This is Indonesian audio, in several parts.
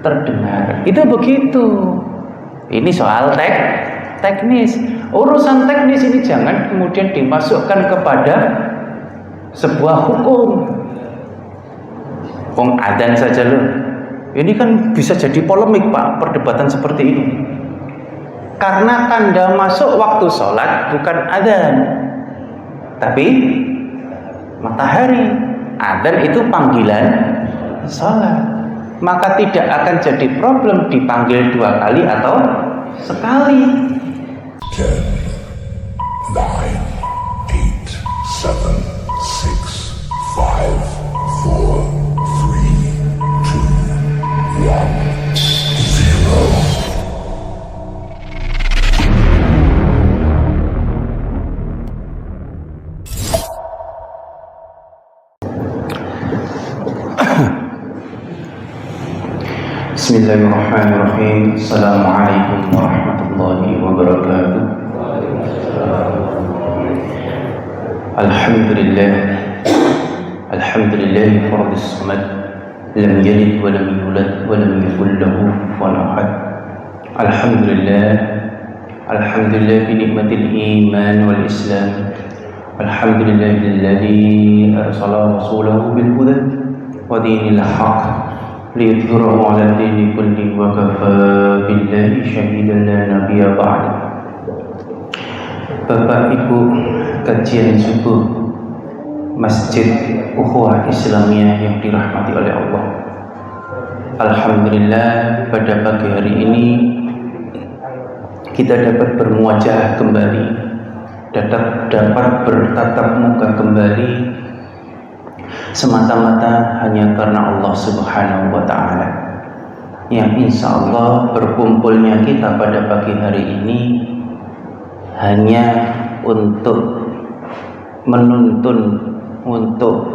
terdengar. Itu begitu. Ini soal teknis. Urusan teknis ini jangan kemudian dimasukkan kepada sebuah hukum. Wong adzan saja loh. Ini kan bisa jadi polemik Pak, perdebatan seperti ini. Karena tanda masuk waktu sholat bukan adzan, tapi matahari. Adzan itu panggilan sholat. Maka tidak akan jadi problem dipanggil 2 kali atau sekali. 10, 9, 8, 7, 6, 5, 4, 3, 2, 1, 0. Bismillahirrahmanirrahim. Assalamualaikum warahmatullahi wabarakatuh. Alhamdulillah. Alhamdulillah fardhis samad, lam yalid wa lam yulad wa lam yakul lahu kufuwan ahad. Alhamdulillah. Alhamdulillah bi nikmatil iman wal islam. Alhamdulillahilladzi arsala rasulahu bil huda wa dinil haqq liyudhhirahu 'ala ad-dini kullihi wa kafaa billahi shahidan la nabiyya ba'da. Bapak Ibu kajian subuh Masjid Ukhuwah Islamiyah yang dirahmati oleh Allah. Alhamdulillah pada pagi hari ini kita dapat bermuajah kembali, dapat bertatap muka kembali, semata-mata hanya karena Allah Subhanahu wa Ta'ala, yang insya Allah berkumpulnya kita pada pagi hari ini hanya untuk menuntun, untuk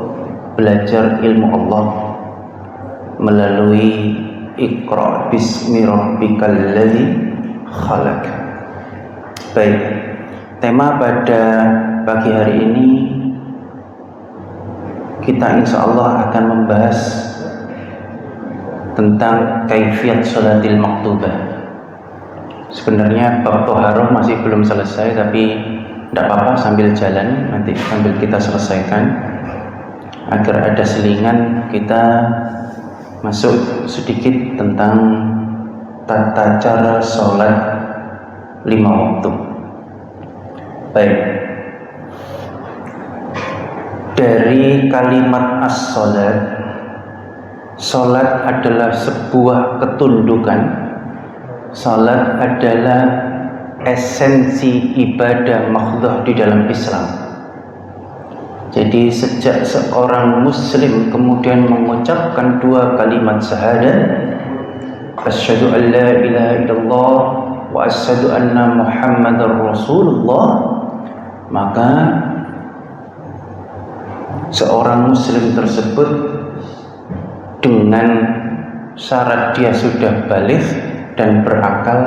belajar ilmu Allah melalui Iqra bismi rabbikal ladzi khalaq. Baik, tema pada pagi hari ini kita insya Allah akan membahas tentang kaifiyat sholatil maktubah. Sebenarnya bab Toharoh masih belum selesai, tapi tidak apa-apa, sambil jalan nanti sambil kita selesaikan agar ada selingan. Kita masuk sedikit tentang tata cara sholat 5 waktu. Baik, dari kalimat as-sholat, sholat adalah sebuah ketundukan. Sholat adalah esensi ibadah mahdhah di dalam Islam. Jadi sejak seorang muslim kemudian mengucapkan 2 kalimat syahadat, asyhadu an la ilaha illallah wa asyhadu anna muhammadar rasulullah, maka seorang muslim tersebut dengan syarat dia sudah baligh dan berakal,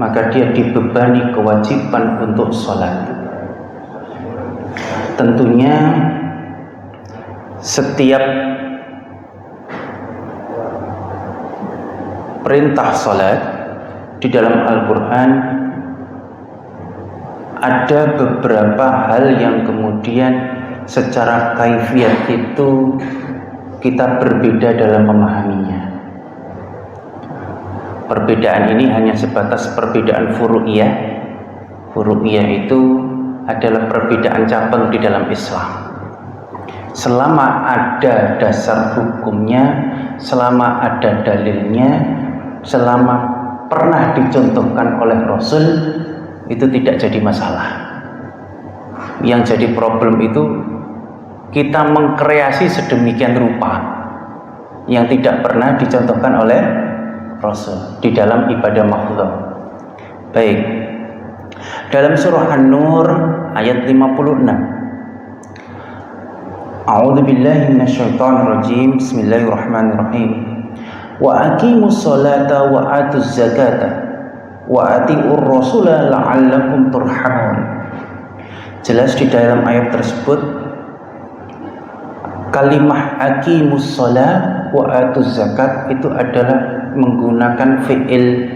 maka dia dibebani kewajiban untuk sholat. Tentunya setiap perintah sholat di dalam Al-Quran ada beberapa hal yang kemudian secara kaifiyat itu kita berbeda dalam memahaminya. Perbedaan ini hanya sebatas perbedaan furu'iyah. Furu'iyah itu adalah perbedaan cabang di dalam Islam. Selama ada dasar hukumnya, selama ada dalilnya, selama pernah dicontohkan oleh Rasul, itu tidak jadi masalah. Yang jadi problem itu kita mengkreasi sedemikian rupa yang tidak pernah dicontohkan oleh Rasul di dalam ibadah mahdhah. Baik, dalam surah An-Nur ayat 56, A'udzu billahi minasyaitonir rajim. Bismillahirrahmanirrahim. Wa aqimus sholata wa atuz zakata wa atiur rasula la'allakum turhamun. Jelas di dalam ayat tersebut kalimah aqimus sholat wa atuz zakat itu adalah menggunakan fi'il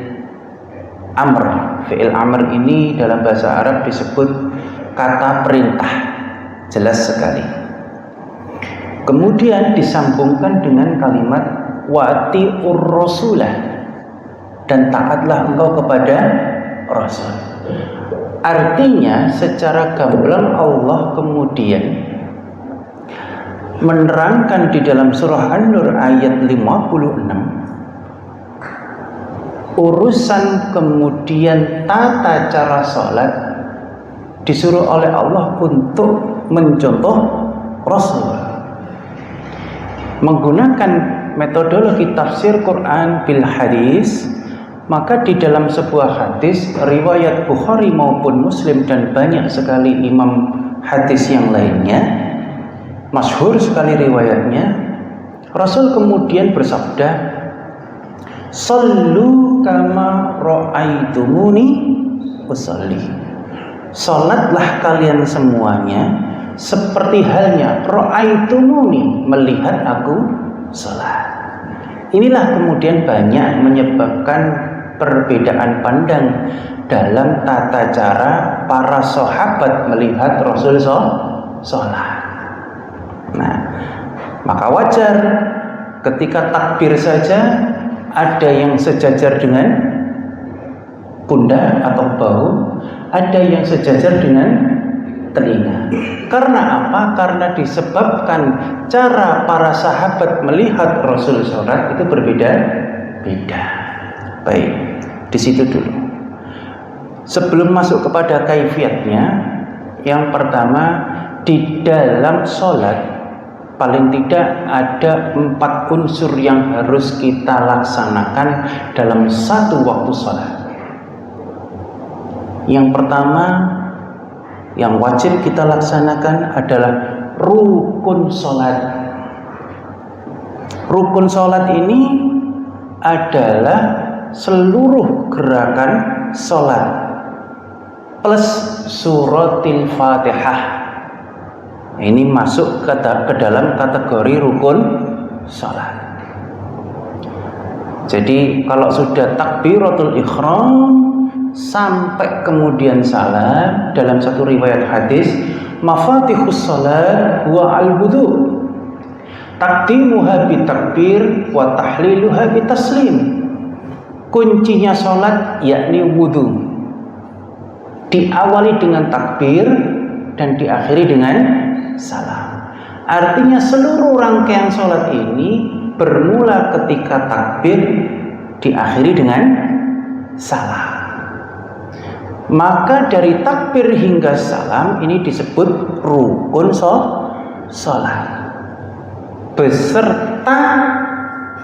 amr. Fi'il amr ini dalam bahasa Arab disebut kata perintah, jelas sekali. Kemudian disambungkan dengan kalimat wati'ur rasulah, dan taatlah engkau kepada Rasul. Artinya secara gamblang Allah kemudian menerangkan di dalam surah An-Nur ayat 56, urusan kemudian tata cara sholat disuruh oleh Allah untuk mencontoh Rasul. Menggunakan metodologi tafsir Quran bil hadis, maka di dalam sebuah hadis riwayat Bukhari maupun Muslim dan banyak sekali imam hadis yang lainnya, masyhur sekali riwayatnya, Rasul kemudian bersabda, "Shallu kama ra'aitumuni usolli." Salatlah kalian semuanya seperti halnya ra'aitumuni, melihat aku salat. Inilah kemudian banyak menyebabkan perbedaan pandang dalam tata cara para sahabat melihat Rasul sholat. Nah, maka wajar ketika takbir saja ada yang sejajar dengan pundak atau bahu, ada yang sejajar dengan telinga. Karena apa? Karena disebabkan cara para sahabat melihat Rasul sholat itu berbeda-beda. Baik, di situ dulu. Sebelum masuk kepada kaifiatnya, yang pertama, di dalam sholat paling tidak ada 4 unsur yang harus kita laksanakan dalam satu waktu sholat. Yang pertama yang wajib kita laksanakan adalah rukun sholat. Rukun sholat ini adalah seluruh gerakan sholat plus suratil Fatihah. Ini masuk ke dalam kategori rukun sholat. Jadi kalau sudah takbiratul ihram sampai kemudian salam, dalam satu riwayat hadis, mafatihus sholat wa al-wudu, taqdimuha bitakbir wa tahliluha bitaslim. Kuncinya sholat yakni wudu, diawali dengan takbir dan diakhiri dengan salam. Artinya seluruh rangkaian sholat ini bermula ketika takbir, diakhiri dengan salam. Maka dari takbir hingga salam ini disebut rukun sholat beserta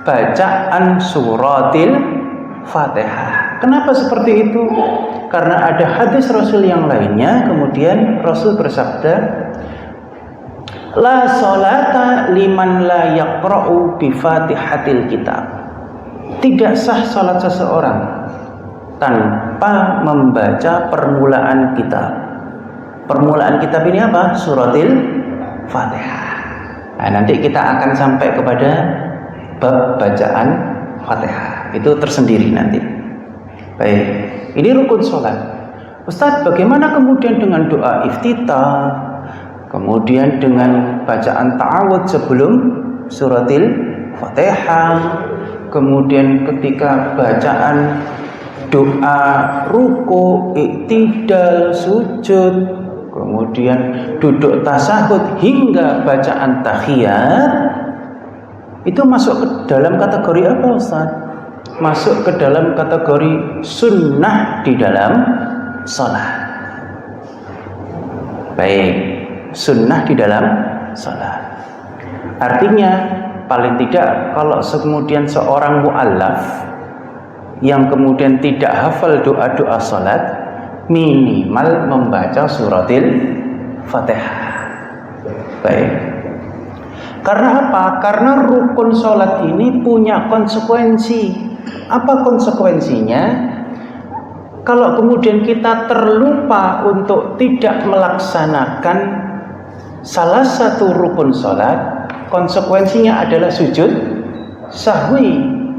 bacaan suratil Fatihah. Kenapa seperti itu? Karena ada hadis Rasul yang lainnya, kemudian Rasul bersabda, la sholata liman la yaqra'u bi fatihatil kitab. Tidak sah salat seseorang tanpa membaca permulaan kitab. Permulaan kitab ini apa? Suratil Fatihah. Nah, nanti kita akan sampai kepada bab bacaan Fatihah. Itu tersendiri nanti. Baik, ini rukun sholat. Ustaz, bagaimana kemudian dengan doa iftitah, kemudian dengan bacaan ta'awudz sebelum suratil Fatihah, kemudian ketika bacaan doa ruku, iktidal, sujud, kemudian duduk tasyahud hingga bacaan tahiyat, itu masuk ke dalam kategori apa, Ustaz? Masuk ke dalam kategori sunnah di dalam sholat. Baik, sunnah di dalam sholat. Artinya paling tidak kalau kemudian seorang mu'allaf yang kemudian tidak hafal doa-doa sholat, minimal membaca suratil Fatihah. Baik. Karena apa? Karena rukun sholat ini punya konsekuensi. Apa konsekuensinya? Kalau kemudian kita terlupa untuk tidak melaksanakan salah satu rukun sholat, konsekuensinya adalah sujud sahwi.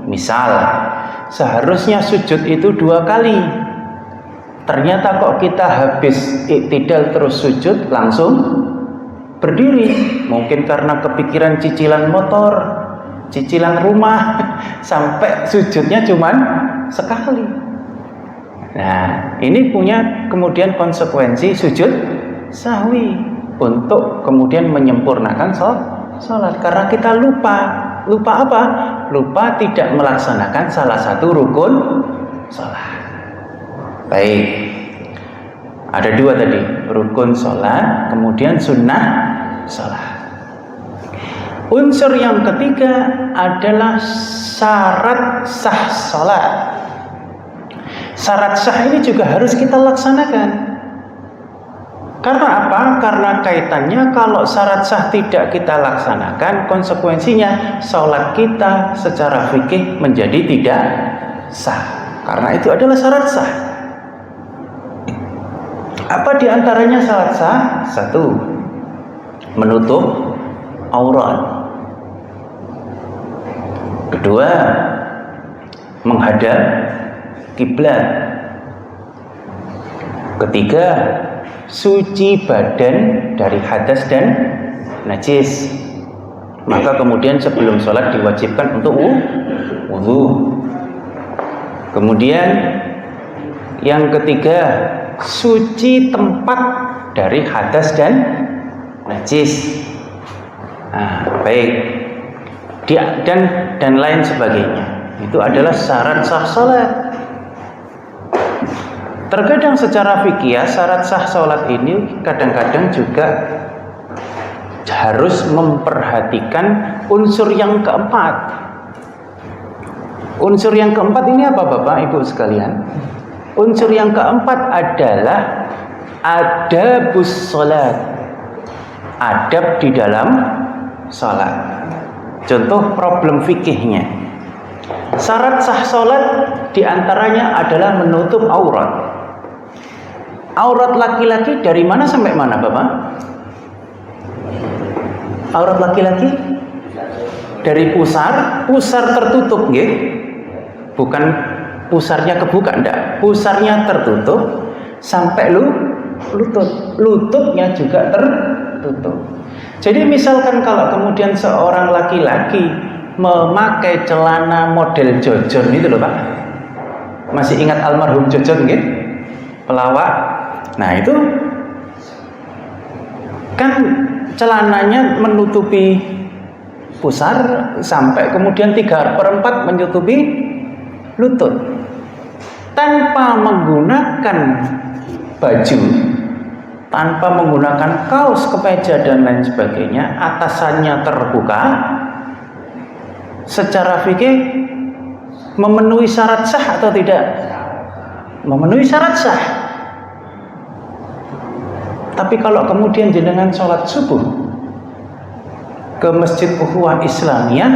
Misal, seharusnya sujud itu 2 kali. Ternyata kok kita habis iktidal terus sujud langsung berdiri. Mungkin karena kepikiran cicilan motor, cicilan rumah, sampai sujudnya cuman sekali. Nah, ini punya kemudian konsekuensi sujud sahwi untuk kemudian menyempurnakan sholat. Karena kita lupa. Lupa apa? Lupa tidak melaksanakan salah satu rukun sholat. Baik, ada 2 tadi, rukun sholat, kemudian sunnah sholat. Unsur yang ketiga adalah syarat sah sholat. Syarat sah ini juga harus kita laksanakan. Karena apa? Karena kaitannya kalau syarat sah tidak kita laksanakan, konsekuensinya sholat kita secara fikih menjadi tidak sah. Karena itu adalah syarat sah. Apa diantaranya syarat sah? 1, menutup aurat. 2, menghadap kiblat. 3, suci badan dari hadas dan najis. Maka kemudian sebelum sholat diwajibkan untuk wudu. Kemudian yang ketiga, suci tempat dari hadas dan najis. Nah, baik. Dan lain sebagainya. Itu adalah syarat sah sholat. Terkadang secara fikih syarat sah sholat ini kadang-kadang juga harus memperhatikan unsur yang keempat. Unsur yang keempat ini apa Bapak Ibu sekalian? Unsur yang keempat adalah adabus sholat. Adab di dalam sholat. Contoh problem fikihnya. Syarat sah sholat diantaranya adalah menutup aurat. Aurat laki-laki dari mana sampai mana Bapak? Aurat laki-laki dari pusar tertutup, nggih. Bukan pusarnya kebuka, enggak. Pusarnya tertutup sampai lutut. Lututnya juga tertutup. Jadi misalkan kalau kemudian seorang laki-laki memakai celana model Jojon itu loh Pak. Masih ingat almarhum Jojon nggih? Pelawak. Nah, itu kan celananya menutupi pusar sampai kemudian 3/4 menutupi lutut. Tanpa menggunakan baju, tanpa menggunakan kaos, kemeja dan lain sebagainya, atasannya terbuka, secara fikih memenuhi syarat sah atau tidak? Memenuhi syarat sah. Tapi kalau kemudian jenengan sholat subuh ke Masjid Ukhuwah Islamiyah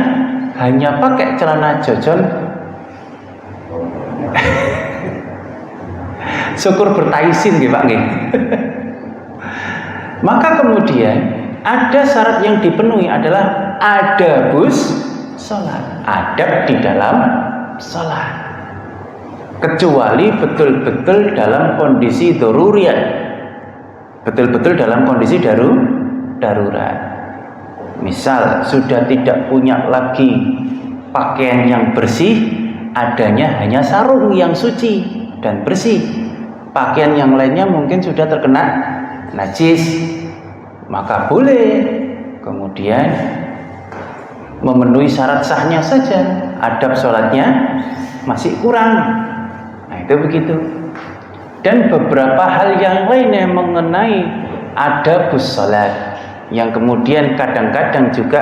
hanya pakai celana Jojon, syukur bertaisin gitu Pak nggih. Maka kemudian ada syarat yang dipenuhi adalah adabus sholat, adab di dalam sholat. Kecuali betul-betul dalam kondisi daruriyat, betul-betul dalam kondisi darurat. Misal sudah tidak punya lagi pakaian yang bersih, adanya hanya sarung yang suci dan bersih. Pakaian yang lainnya mungkin sudah terkena najis, maka boleh kemudian memenuhi syarat sahnya saja, adab sholatnya masih kurang. Nah, itu begitu. Dan beberapa hal yang lainnya mengenai adabus sholat yang kemudian kadang-kadang juga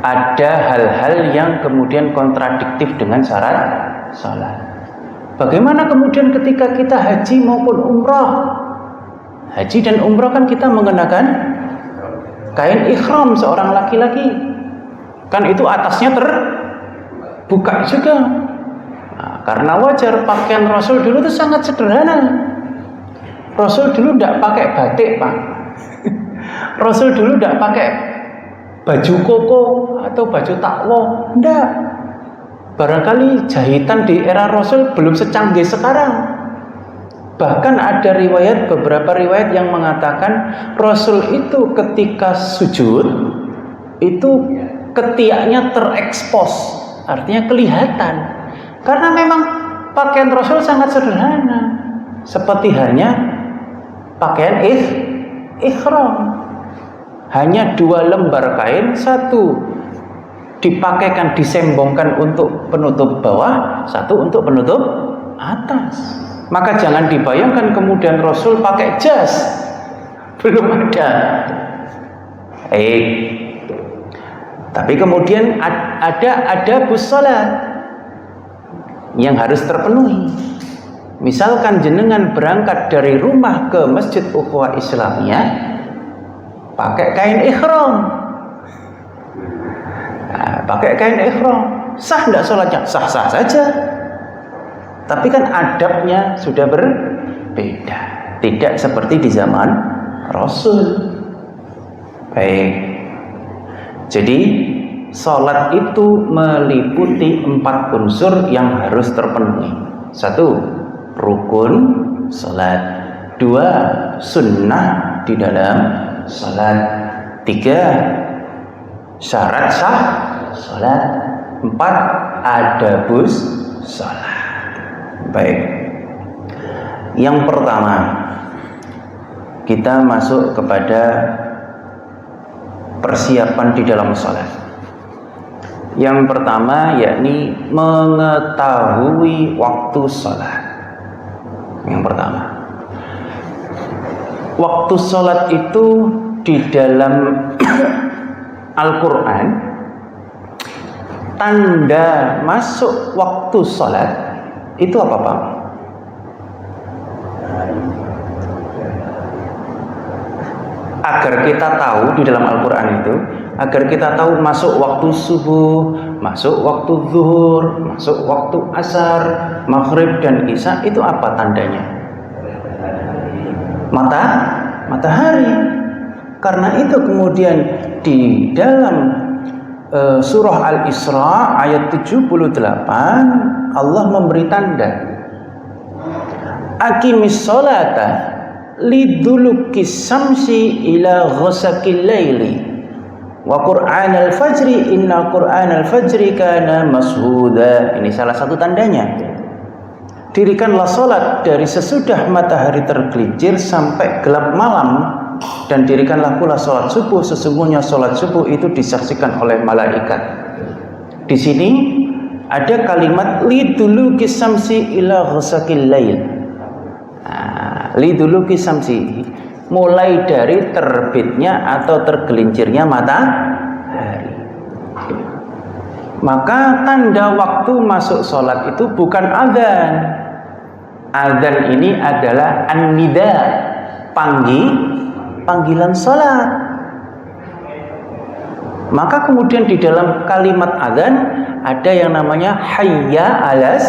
ada hal-hal yang kemudian kontradiktif dengan syarat sholat. Bagaimana kemudian ketika kita haji maupun umrah? Haji dan umrah kan kita mengenakan kain ihram seorang laki-laki. Kan itu atasnya terbuka juga. Nah, karena wajar pakaian Rasul dulu itu sangat sederhana. Rasul dulu tidak pakai batik Pak. Rasul dulu tidak pakai baju koko atau baju takwo. Enggak. Barangkali jahitan di era Rasul belum secanggih sekarang. Bahkan ada beberapa riwayat yang mengatakan Rasul itu ketika sujud itu ketiaknya terekspos, artinya kelihatan. Karena memang pakaian Rasul sangat sederhana, seperti halnya pakaian ihram. Hanya 2 lembar kain, satu dipakaikan disembongkan untuk penutup bawah, satu untuk penutup atas. Maka jangan dibayangkan kemudian Rasul pakai jas. Belum ada. Tapi kemudian ada bus salat yang harus terpenuhi. Misalkan jenengan berangkat dari rumah ke Masjid Ukhuwah Islamiyah pakai kain ihram. Pakai kain ihram, sah enggak sholatnya? Sah-sah saja. Tapi kan adabnya sudah berbeda, tidak seperti di zaman Rasul. Baik. Jadi sholat itu meliputi 4 unsur yang harus terpenuhi. 1. Rukun sholat. 2. Sunnah di dalam sholat. 3. Syarat sah sholat. 4. Adabus sholat. Baik. Yang pertama, kita masuk kepada persiapan di dalam sholat. Yang pertama yakni mengetahui waktu sholat. Yang pertama, waktu sholat itu di dalam Al-Quran, tanda masuk waktu sholat itu apa, Pak? Agar kita tahu di dalam Al-Quran itu, agar kita tahu masuk waktu subuh, masuk waktu zuhur, masuk waktu asar, maghrib dan isya, itu apa tandanya? Matahari. Karena itu kemudian di dalam surah Al-Isra ayat 78 Allah memberi tanda, aqimis sholata lidulukis samsi ila ghasakil laili wa qur'anal fajri inna qur'anal fajri kana mashuda. Ini salah satu tandanya. Dirikanlah sholat dari sesudah matahari tergelincir sampai gelap malam, dan dirikanlah pula sholat subuh, sesungguhnya sholat subuh itu disaksikan oleh malaikat. Di sini ada kalimat liduluki samsi ila ghasakil lail. Liduluki samsi, mulai dari terbitnya atau tergelincirnya matahari. Maka tanda waktu masuk sholat itu bukan adzan. Adzan ini adalah an-nida, panggilan sholat. Maka kemudian di dalam kalimat adzan ada yang namanya hayya alas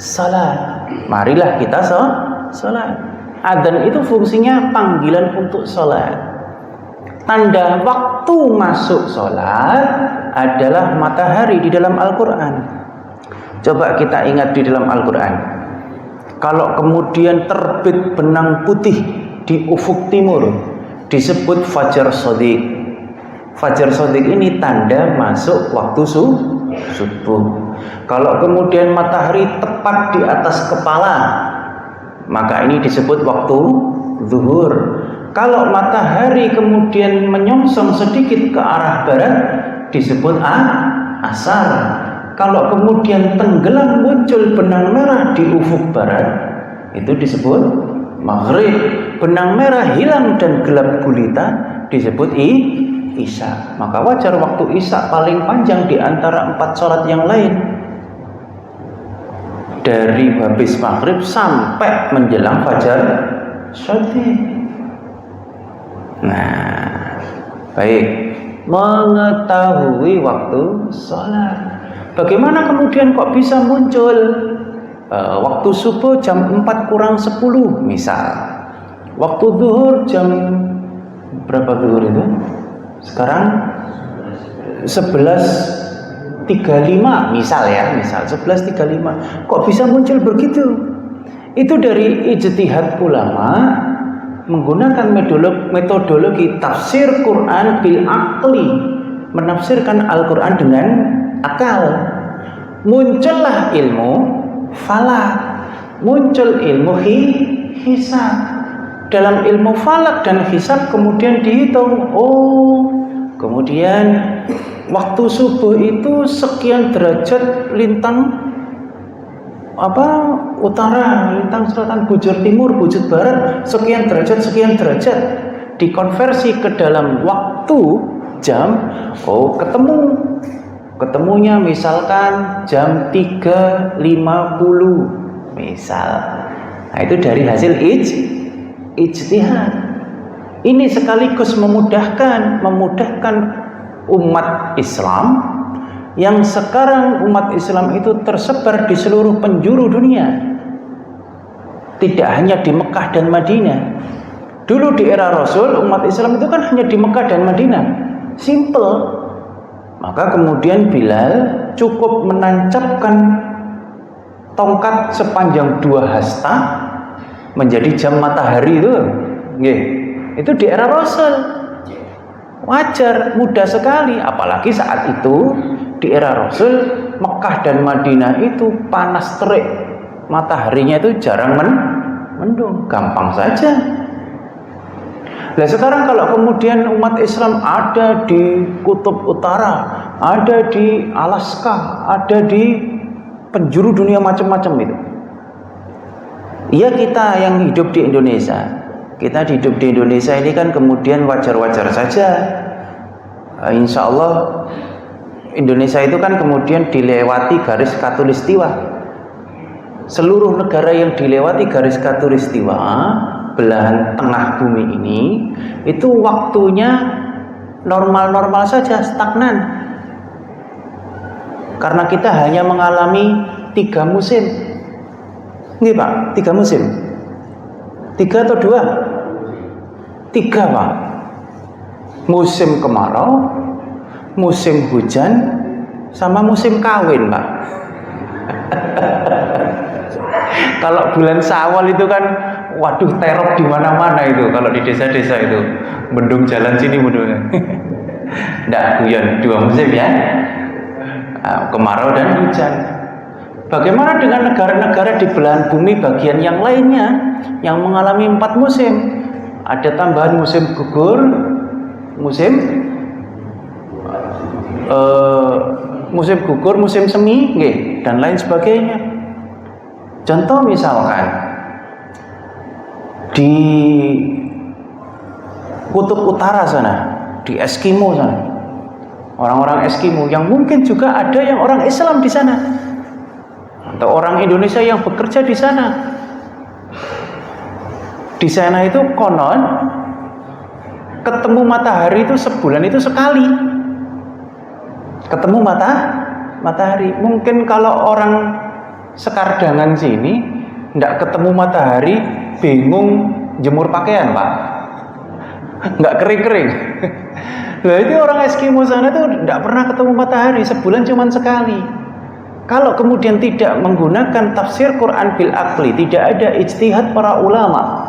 salat. Marilah kita sholat. Adzan itu fungsinya panggilan untuk sholat. Tanda waktu masuk sholat adalah matahari di dalam Al-Quran. Coba kita ingat di dalam Al-Quran, kalau kemudian terbit benang putih di ufuk timur disebut fajar shadiq. Fajar shadiq ini tanda masuk waktu subuh. Kalau kemudian matahari tepat di atas kepala, maka ini disebut waktu zuhur. Kalau matahari kemudian menyongsong sedikit ke arah barat, disebut asar. Kalau kemudian tenggelam muncul benang merah di ufuk barat, itu disebut maghrib. Benang merah hilang dan gelap gulita disebut isya. Maka wajar waktu isya paling panjang di antara 4 sholat yang lain, dari habis maghrib sampai menjelang fajar shadiq. Nah, baik, mengetahui waktu sholat. Bagaimana kemudian kok bisa muncul waktu subuh jam 4 kurang 10 misal, waktu zuhur jam berapa zuhur itu? Sekarang 11.35 misal 11.35 kok bisa muncul begitu? Itu dari ijtihad ulama menggunakan metodologi tafsir Quran bil aqli, menafsirkan Al-Quran dengan akal. Muncullah ilmu falak, muncul ilmu hisab. Dalam ilmu falak dan hisab kemudian dihitung, kemudian waktu subuh itu sekian derajat lintang utara, lintang selatan, bujur timur, bujur barat, sekian derajat dikonversi ke dalam waktu jam. Ketemunya misalkan jam 3.50 misal. Nah, itu dari hasil ijtihad. Ini sekaligus memudahkan umat Islam yang sekarang umat Islam itu tersebar di seluruh penjuru dunia, tidak hanya di Mekah dan Madinah. Dulu di era Rasul umat Islam itu kan hanya di Mekah dan Madinah, simple. Maka kemudian Bilal cukup menancapkan tongkat sepanjang 2 hasta menjadi jam matahari itu. Itu di era Rasul. Wajar, mudah sekali. Apalagi saat itu di era Rasul Mekah dan Madinah itu panas terik, mataharinya itu jarang mendung, gampang saja. Nah sekarang kalau kemudian umat Islam ada di kutub utara, ada di Alaska, ada di penjuru dunia macam-macam itu. Iya, kita yang hidup di Indonesia, ini kan kemudian wajar-wajar saja. Insya Allah Indonesia itu kan kemudian dilewati garis khatulistiwa. Seluruh negara yang dilewati garis khatulistiwa, belahan tengah bumi ini, itu waktunya normal-normal saja, stagnan. Karena kita hanya mengalami 3 musim. Ini Pak, 3 musim. 3 atau 2? 3 Pak. Musim kemarau, musim hujan, sama musim kawin Pak. Kalau bulan Syawal itu kan, waduh, teror di mana-mana itu. Kalau di desa-desa itu, mendung jalan sini mendung. Nggak guyon, 2 musim ya, kemarau dan hujan. Bagaimana dengan negara-negara di belahan bumi bagian yang lainnya yang mengalami 4 musim? Ada tambahan musim gugur, musim semi, dan lain sebagainya. Contoh misalkan di kutub utara sana, di Eskimo sana, orang-orang Eskimo yang mungkin juga ada yang orang Islam di sana, atau orang Indonesia yang bekerja di sana. Di sana itu konon ketemu matahari itu sebulan itu sekali. Ketemu matahari. Mungkin kalau orang Sekardangan sini nggak ketemu matahari, bingung jemur pakaian Pak, nggak kering-kering. Nah itu orang Eskimo sana tuh nggak pernah ketemu matahari, sebulan cuma sekali. Kalau kemudian tidak menggunakan tafsir Quran bil aqli, tidak ada ijtihad para ulama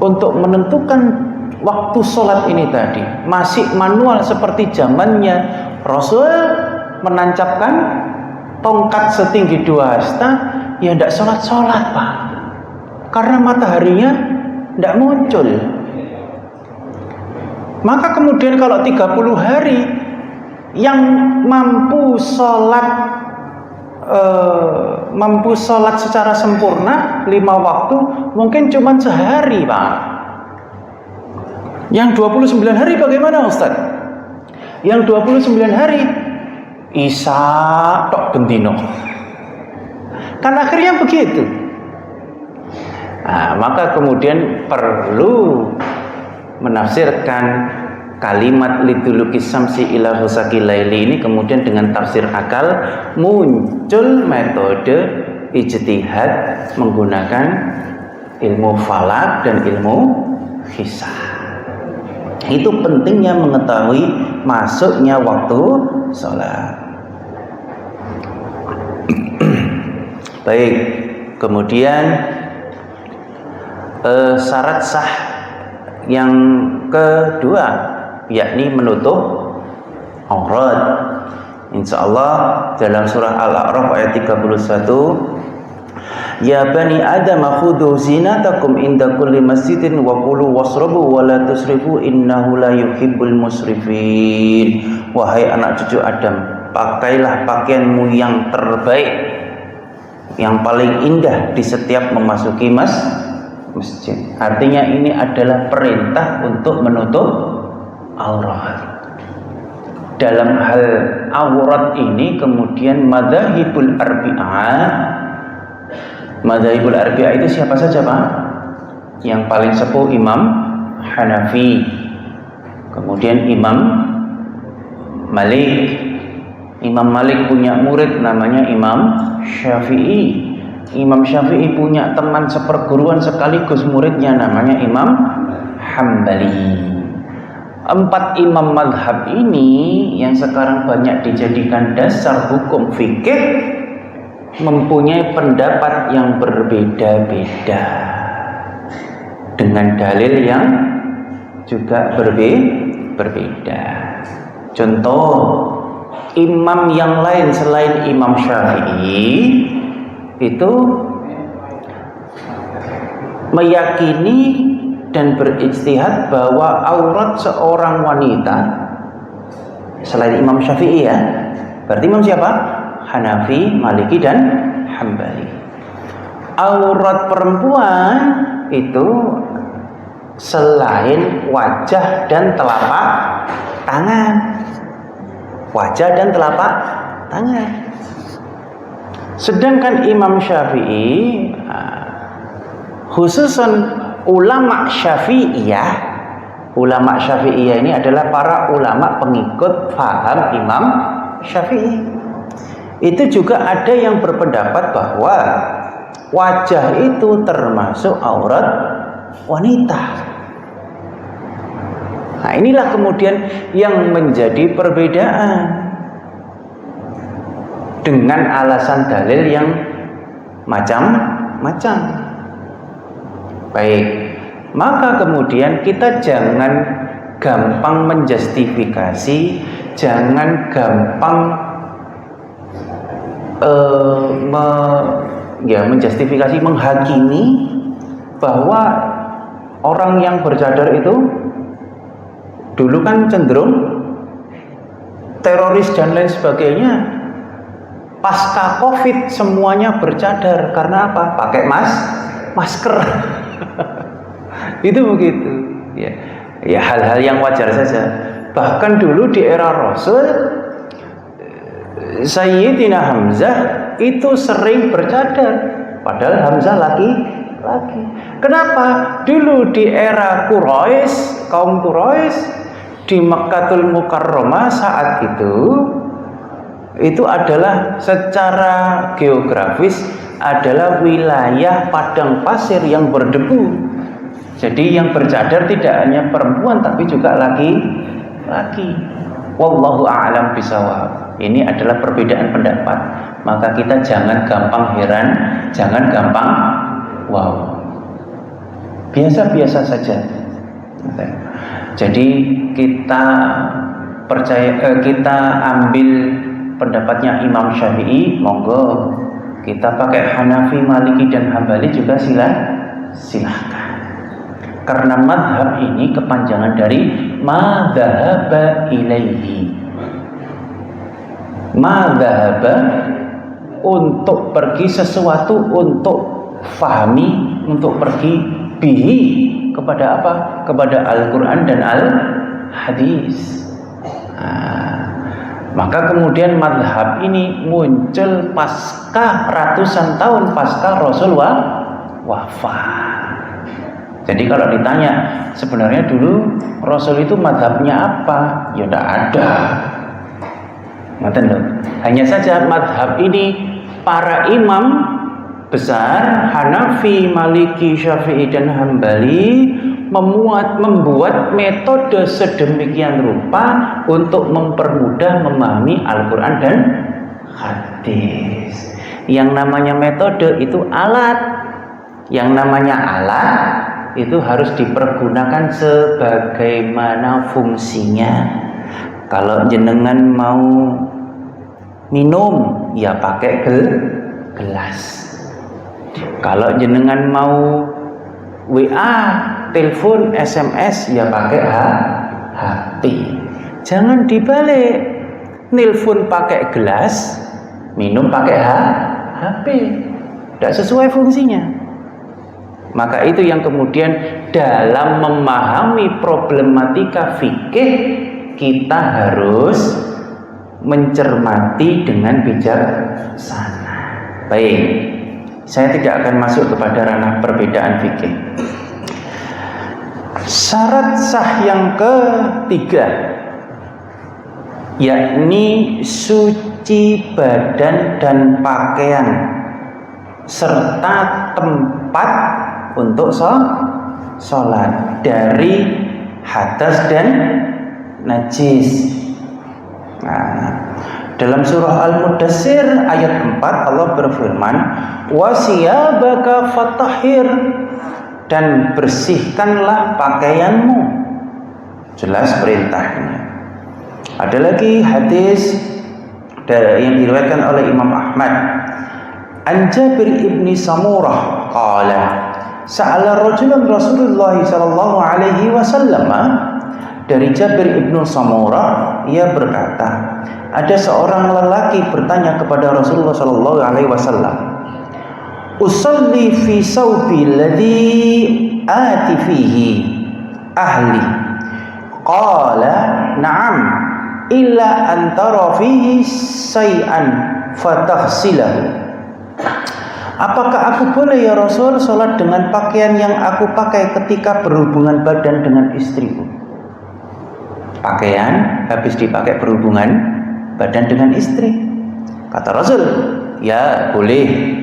untuk menentukan waktu sholat ini tadi, masih manual seperti zamannya Rasul menancapkan tongkat setinggi 2 hasta, ya tidak sholat-sholat Pak, karena mataharinya tidak muncul. Maka kemudian kalau 30 hari yang mampu sholat secara sempurna 5 waktu mungkin cuma sehari Pak. Yang 29 hari bagaimana Ustaz? Yang 29 hari Isa tok bendino. Kan akhirnya begitu. Nah, maka kemudian perlu menafsirkan kalimat lidulukis samsi ila husaki laili ini kemudian dengan tafsir akal, muncul metode ijtihad menggunakan ilmu falak dan ilmu hisab. Itu pentingnya mengetahui masuknya waktu sholat. Baik, kemudian syarat sah yang kedua yakni menutup aurat. Insyaallah dalam surah Al-A'raf ayat 31, ya bani Adam khudhu zinatakum inda kulli masjidin wa kulu wasrabu wa la tusrifu innahu la yuhibbul musrifin. Wahai anak cucu Adam, pakailah pakaianmu yang terbaik, yang paling indah di setiap memasuki masjid. Artinya ini adalah perintah untuk menutup aurat. Dalam hal aurat ini kemudian madzhabul arbi'ah itu siapa saja Pak? Yang paling sepuh Imam Hanafi, kemudian Imam Malik. Imam Malik punya murid namanya Imam Syafi'i. Imam Syafi'i punya teman seperguruan sekaligus muridnya namanya Imam Hambali. 4 imam madhab ini yang sekarang banyak dijadikan dasar hukum fikih mempunyai pendapat yang berbeda-beda dengan dalil yang juga berbeda. Contoh, imam yang lain selain Imam Syafi'i itu meyakini dan berijtihad bahwa aurat seorang wanita selain Imam Syafi'i ya, berarti imam siapa? Hanafi, Maliki dan Hambali. Aurat perempuan itu selain wajah dan telapak tangan. Wajah dan telapak tangan. Sedangkan Imam Syafi'i, khususan ulama Syafi'iyah, ulama Syafi'iyah ini adalah para ulama pengikut faham Imam Syafi'i. Itu juga ada yang berpendapat bahwa wajah itu termasuk aurat wanita. Nah, inilah kemudian yang menjadi perbedaan dengan alasan dalil yang macam-macam. Baik, maka kemudian kita jangan gampang menjustifikasi, jangan gampang menjustifikasi, menghakimi bahwa orang yang bercadar itu dulu kan cenderung teroris dan lain sebagainya. Pasca Covid semuanya bercadar karena apa? Pakai masker. Itu begitu ya, hal-hal yang wajar saja. Bahkan dulu di era Rasul, Sayyidina Hamzah itu sering bercadar, padahal Hamzah laki-laki. Kenapa? Dulu di era Quraisy, kaum Quraisy di Mekkatul Mukarramah saat itu adalah secara geografis adalah wilayah padang pasir yang berdebu. Jadi yang bercadar tidak hanya perempuan tapi juga laki-laki. Wallahu a'lam bishawab. Ini adalah perbedaan pendapat. Maka kita jangan gampang heran, jangan gampang wow. Biasa-biasa saja. Jadi kita kita ambil pendapatnya Imam Syafi'i, monggo. Kita pakai Hanafi, Maliki dan Hambali juga silahkan. Karena madhab ini kepanjangan dari madzhaba ilaihi. Madzhaba untuk pergi sesuatu, untuk fahami, untuk pergi bihi kepada apa? Kepada Al-Quran dan Al-Hadis. Maka kemudian madhab ini muncul pasca ratusan tahun pasca Rasul wafat. Jadi kalau ditanya sebenarnya dulu Rasul itu madhabnya apa? Ya tidak ada. Hanya saja madhab ini para imam besar Hanafi, Maliki, Syafi'i dan Hambali membuat metode sedemikian rupa untuk mempermudah memahami Al-Quran dan hadis. Yang namanya metode itu alat. Yang namanya alat itu harus dipergunakan sebagaimana fungsinya. Kalau jenengan mau minum, ya pakai gelas. Kalau jenengan mau WA, telepon, SMS, ya pakai HP. Jangan dibalik. Nelpon pakai gelas, minum pakai HP. Tidak sesuai fungsinya. Maka itu yang kemudian dalam memahami problematika fikih kita harus mencermati dengan bijaksana. Baik, saya tidak akan masuk kepada ranah perbedaan fikih. Syarat sah yang ketiga, yakni suci badan dan pakaian serta tempat untuk sholat dari hadas dan najis. Nah, dalam surah Al-Mudaththir ayat 4 Allah berfirman, "Wasiyabaka fatahhir," dan bersihkanlah pakaianmu. Jelas perintahnya. Ada lagi hadis yang diriwayatkan oleh Imam Ahmad. An Jabir ibni Samurah qala sa'ala rajulun Rasulullah sallallahu alaihi wasallam. Dari Jabir ibnu Samurah, ia berkata, ada seorang lelaki bertanya kepada Rasulullah sallallahu alaihi wasallam, "Usalli fi saubi alladhi ati fihi ahli." Qala, "Na'am, illa an tara fihi syai'an fataghsilahu." Apakah aku boleh ya Rasul sholat dengan pakaian yang aku pakai ketika berhubungan badan dengan istriku? Pakaian habis dipakai berhubungan badan dengan istri. Kata Rasul, ya boleh,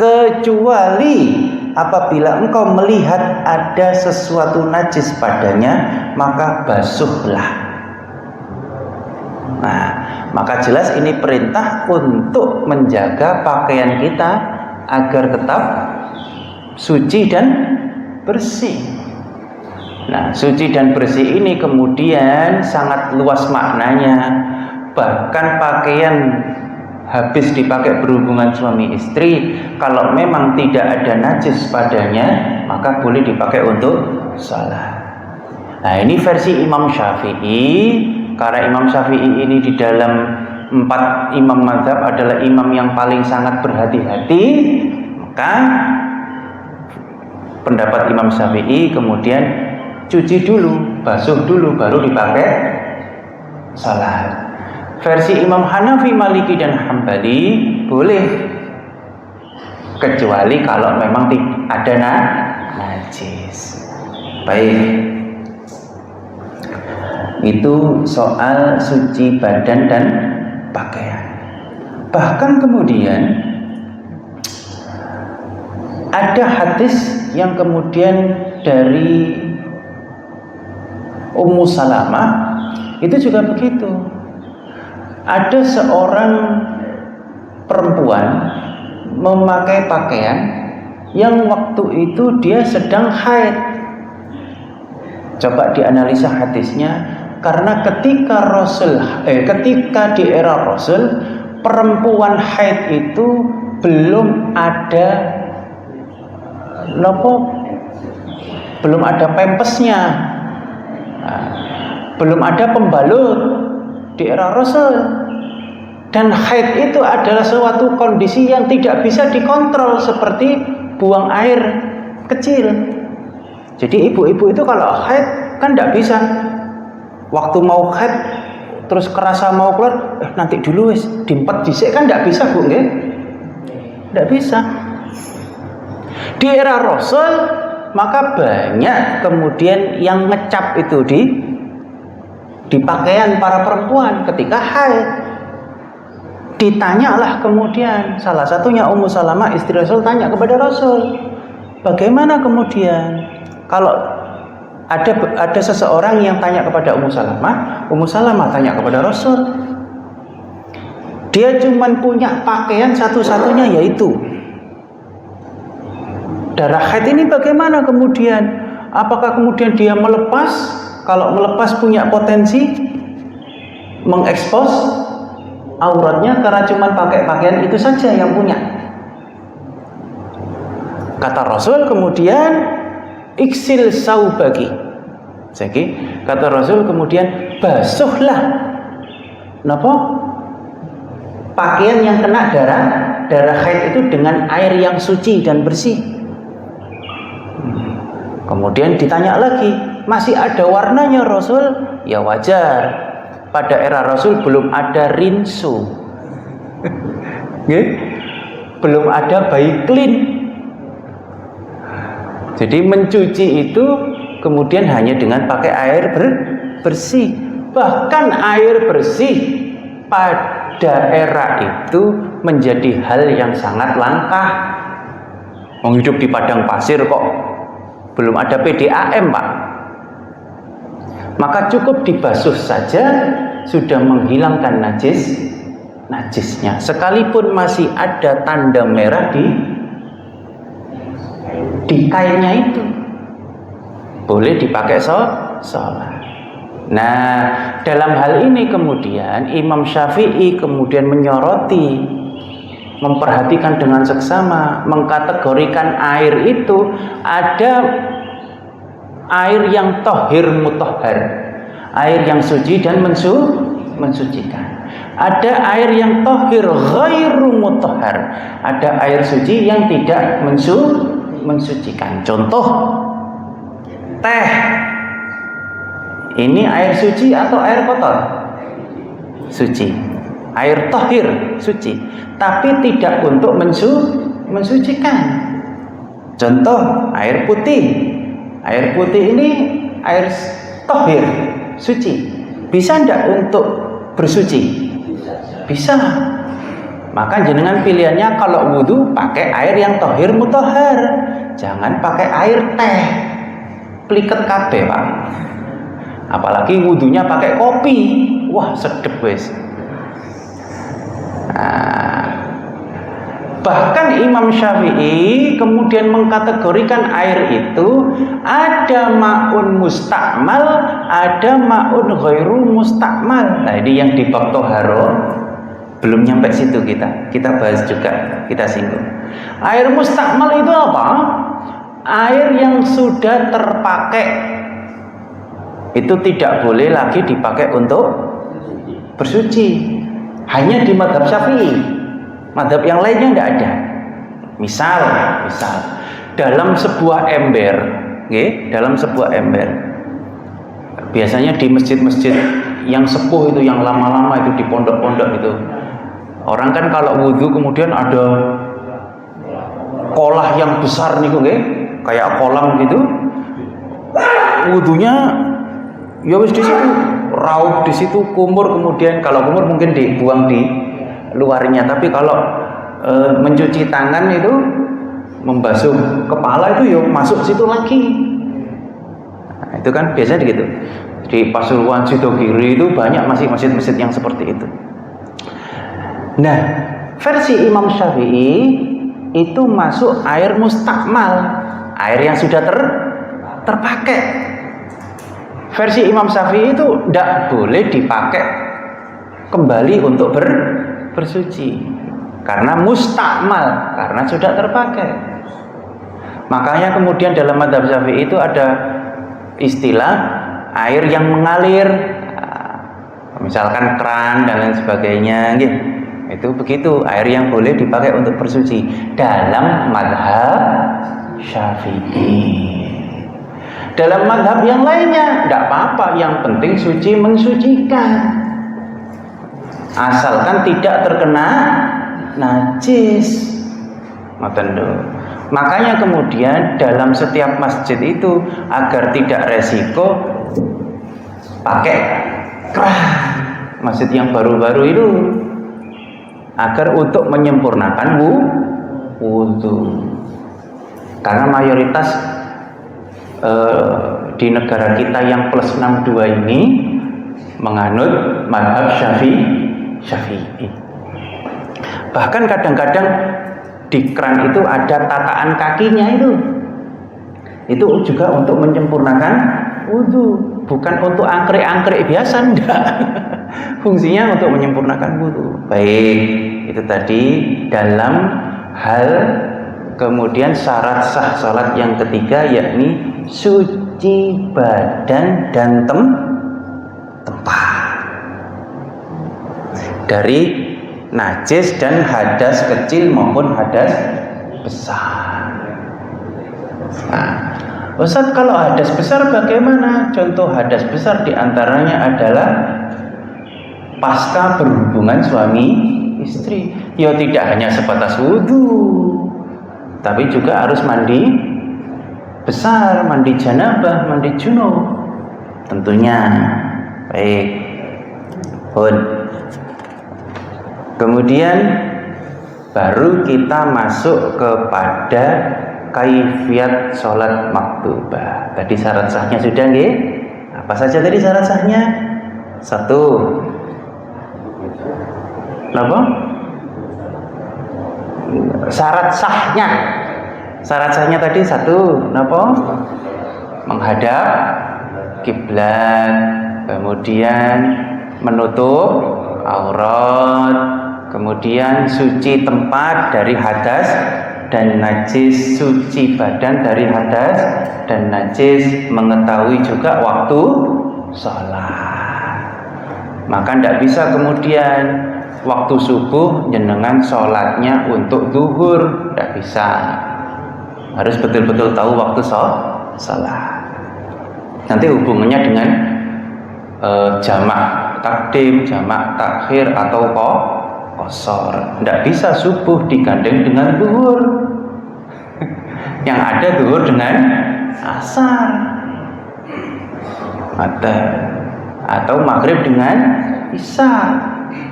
kecuali apabila engkau melihat ada sesuatu najis padanya, maka basuhlah. Nah, maka jelas ini perintah untuk menjaga pakaian kita agar tetap suci dan bersih. Nah, suci dan bersih ini kemudian sangat luas maknanya. Bahkan pakaian habis dipakai berhubungan suami istri, kalau memang tidak ada najis padanya, maka boleh dipakai untuk salat. Nah, ini versi Imam Syafi'i. Karena Imam Syafi'i ini di dalam 4 imam mazhab adalah imam yang paling sangat berhati-hati, maka pendapat Imam Syafi'i kemudian cuci dulu, basuh dulu, baru dipakai salat. Versi Imam Hanafi, Maliki, dan Hambali boleh, kecuali kalau memang ada najis. Baik, itu soal suci badan dan pakaian. Bahkan kemudian ada hadis yang kemudian dari Ummu Salamah, itu juga begitu. Ada seorang perempuan memakai pakaian yang waktu itu dia sedang haid. Coba dianalisa hadisnya, karena ketika di era Rasul, perempuan haid itu belum ada belum ada pampesnya, belum ada pembalut di era Rasul. Dan haid itu adalah suatu kondisi yang tidak bisa dikontrol seperti buang air kecil. Jadi ibu-ibu itu kalau haid kan tidak bisa. Waktu mau haid terus kerasa mau keluar, nanti dulu wis dimpet dhisik, kan tidak bisa, Bu, nggih? Tidak bisa. Di era Rasul maka banyak kemudian yang ngecap itu di pakaian para perempuan ketika haid. Ditanyalah kemudian, salah satunya Ummu Salamah istri Rasul tanya kepada Rasul, bagaimana kemudian kalau ada seseorang yang tanya kepada Ummu Salamah tanya kepada Rasul. Dia cuma punya pakaian satu-satunya, yaitu darah haid ini. Bagaimana kemudian? Apakah kemudian dia melepas? Kalau melepas punya potensi mengekspos auratnya karena cuma pakai pakaian itu saja yang punya. Kata Rasul kemudian, iksil saubaki. Jadi kata Rasul kemudian, basuhlah napa? Pakaian yang kena darah haid itu dengan air yang suci dan bersih. Kemudian ditanya lagi, masih ada warnanya Rasul? Ya wajar. Pada era Rasul belum ada rinso. Belum ada bayi clean. Jadi mencuci itu kemudian hanya dengan pakai air bersih. Bahkan air bersih pada era itu menjadi hal yang sangat langka. Menghidup di padang pasir kok belum ada PDAM, Pak. Maka cukup dibasuh saja sudah menghilangkan najisnya. Sekalipun masih ada tanda merah di kainnya itu, boleh dipakai sholat. Nah, dalam hal ini kemudian Imam Syafi'i kemudian menyoroti, memperhatikan dengan seksama, mengkategorikan air itu ada air yang tohir mutahhar, air yang suci dan mensucikan. Ada air yang tohir ghairu mutahhar, ada air suci yang tidak mensucikan. Contoh teh, ini air suci atau air kotor? Suci. Air tohir suci, tapi tidak untuk mensucikan. Contoh air putih. Air putih ini air tohir suci. Bisa tidak untuk bersuci? Bisa. Maka jenengan pilihannya kalau wudhu pakai air yang tohir mutahhar, jangan pakai air teh. Pliket kabeh, Pak. Apalagi wudhunya pakai kopi, wah sedep wes. Nah, bahkan Imam Syafi'i kemudian mengkategorikan air itu ada ma'un mustakmal, ada ma'un ghairu mustakmal. Nah, ini yang di bab toharo belum nyampe situ, kita bahas juga, kita singgung. Air mustakmal itu apa? Air yang sudah terpakai, itu tidak boleh lagi dipakai untuk bersuci. Hanya di mazhab Syafi'i. Mazhab yang lainnya tidak ada. Misal dalam sebuah ember, dalam sebuah ember. Biasanya di masjid-masjid yang sepuh itu, yang lama-lama itu, di pondok-pondok itu, orang kan kalau wudhu kemudian ada kolah yang besar nih, kayak kolam gitu. Wudhunya ya wis di situ, raup di situ, kumur, kemudian kalau kumur mungkin dibuang di luarnya, tapi kalau mencuci tangan itu, membasuh kepala itu ya masuk situ lagi. Nah, itu kan biasanya gitu. Di Pasuruan, Sidogiri itu banyak masih masjid-masjid yang seperti itu. Nah, versi Imam Syafi'i itu masuk air mustakmal, air yang sudah terpakai. Versi Imam Syafi'i itu tidak boleh dipakai kembali untuk bersuci, karena mustakmal, karena sudah terpakai. Makanya kemudian dalam mazhab Syafi'i itu ada istilah air yang mengalir, misalkan keran dan lain sebagainya, itu begitu, air yang boleh dipakai untuk bersuci dalam mazhab Syafi'i. Dalam mazhab yang lainnya tidak apa-apa, yang penting suci mensucikan, asalkan tidak terkena najis. Makanya kemudian dalam setiap masjid itu, agar tidak resiko, pakai keran. Masjid yang baru-baru itu, agar untuk menyempurnakan wudhu. Karena mayoritas di negara kita yang plus 62 ini menganut mazhab Syafi'i. Bahkan kadang-kadang di keran itu ada tataan kakinya itu juga untuk menyempurnakan wudu, bukan untuk angkrek-angkrek biasa, enggak. Fungsinya untuk menyempurnakan wudu. Baik, itu tadi dalam hal kemudian syarat sah salat yang ketiga, yakni suci badan dan tempat dari najis dan hadas kecil maupun hadas besar. Nah, Ustaz, kalau hadas besar bagaimana? Contoh hadas besar diantaranya adalah pasca berhubungan suami istri. Ya tidak hanya sebatas wudhu, tapi juga harus mandi besar, mandi janabah, mandi junub tentunya. Baik, pun kemudian baru kita masuk kepada kaifiat sholat maktubah. Tadi syarat sahnya sudah nggih? Apa saja tadi syarat sahnya? 1. Apa? Syarat sahnya tadi 1, napa? Menghadap kiblat, kemudian menutup aurat, kemudian suci tempat dari hadas dan najis, suci badan dari hadas dan najis, mengetahui juga waktu sholat. Maka tidak bisa kemudian waktu subuh jenengan sholatnya untuk zuhur, tidak bisa. Harus betul-betul tahu waktu sholat. Nanti hubungannya dengan jamak takdim, jamak takhir atau qasar. Tidak bisa subuh digandeng dengan zuhur. Yang ada zuhur dengan asar. Atau maghrib dengan isya.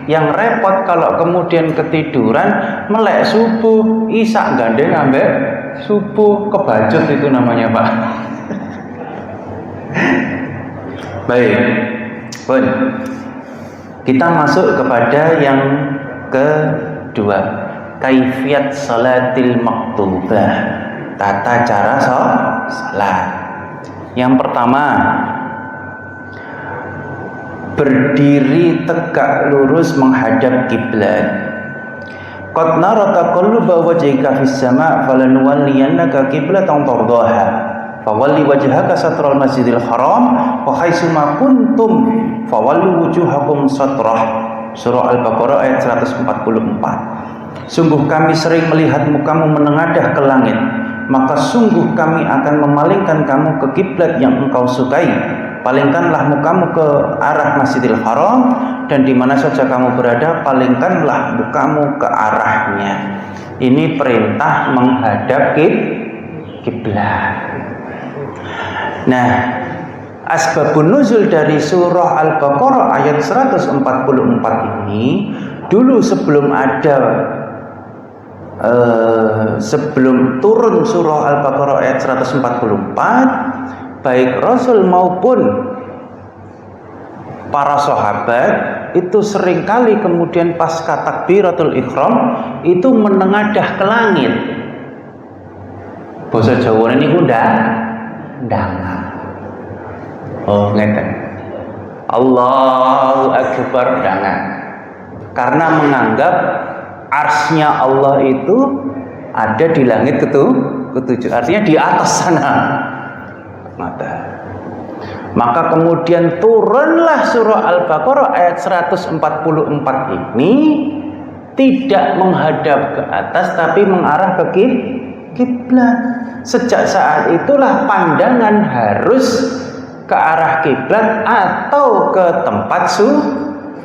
Yang repot kalau kemudian ketiduran melek subuh, isya gandeng ambek subuh, kebajut itu namanya, Pak. Baik, pun kita masuk kepada yang kedua, kaifiat salatil maktubah, tata cara salat. Yang pertama, berdiri tegak lurus menghadap kiblat. Qad nara taqalluba wajhika fis sama' falanuwalliyannaka qiblatan tardaha fawalli wajhaka satral masjidil haram wa haitsuma kuntum fawallu wujuhakum satrah. Surah Al-Baqarah ayat 144. Sungguh kami sering melihat mukamu menengadah ke langit, maka sungguh kami akan memalingkan kamu ke kiblat yang engkau sukai. Palingkanlah mukamu ke arah Masjidil Haram, dan di mana saja kamu berada, palingkanlah mukamu ke arahnya. Ini perintah menghadap kiblat. Nah, asbabun nuzul dari surah Al-Baqarah ayat 144 ini, dulu sebelum turun surah Al-Baqarah ayat 144, baik Rasul maupun para sahabat itu seringkali kemudian pasca takbiratul ihram itu menengadah ke langit. Basa Jawa ini ndang. Oh, ngeten. Allahu Akbar dangan. Karena menganggap arsy-nya Allah itu ada di langit ketujuh. Artinya di atas sana. Maka kemudian turunlah surah Al-Baqarah ayat 144 ini, tidak menghadap ke atas tapi mengarah ke kiblat. Sejak saat itulah pandangan harus ke arah kiblat atau ke tempat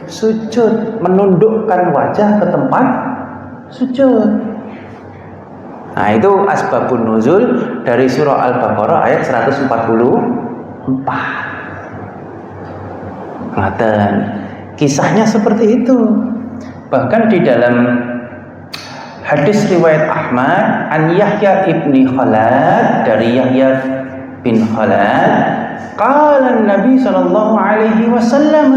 sujud, menundukkan wajah ke tempat sujud. Nah, itu asbabun nuzul dari surah Al-Baqarah ayat 144. Ngaten. Kisahnya seperti itu. Bahkan di dalam hadis riwayat Ahmad an Yahya ibni Khalad, dari Yahya bin Khalad, qala Nabi sallallahu alaihi wasallam,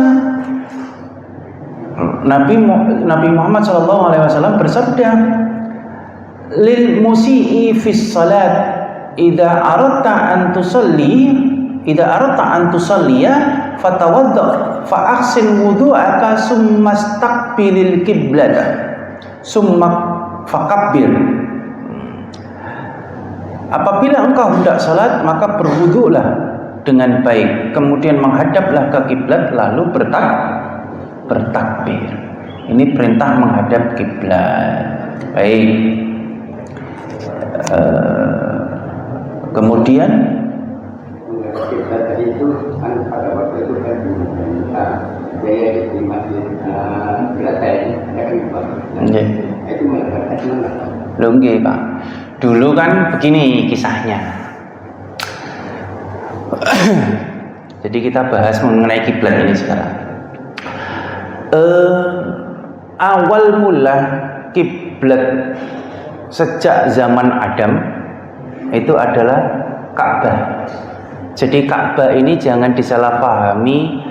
Nabi Muhammad sallallahu alaihi wasallam bersabda, lil musii fis salat idza aradta an tusalliya fatawadda fa ahsin wudu'aka summa istaqbilil qiblata summa fakabbir. Apabila engkau hendak salat, maka berwudulah dengan baik, kemudian menghadaplah ke kiblat, lalu bertakbir. Ini perintah menghadap kiblat. Baik. Kemudian kiblat tadi itu kan pada waktu itu kan diminta biaya di masjid Klaten, ya kan Pak? Itu meletakkan mana? Loh nggih, Pak. Dulu kan begini kisahnya. Jadi kita bahas mengenai kiblat ini sekarang. Awal mula kiblat sejak zaman Adam itu adalah Ka'bah. Jadi Ka'bah ini jangan disalahpahami,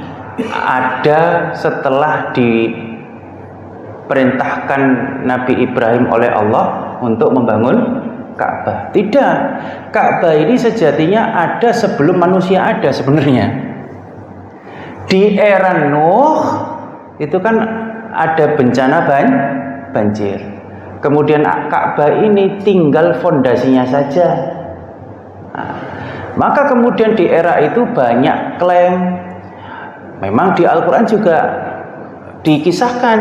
ada setelah diperintahkan Nabi Ibrahim oleh Allah untuk membangun Ka'bah. Tidak. Ka'bah ini sejatinya ada sebelum manusia ada sebenarnya. Di era Nuh itu kan ada bencana banjir. Kemudian Ka'bah ini tinggal fondasinya saja. Nah, maka kemudian di era itu banyak klaim. Memang di Al-Quran juga dikisahkan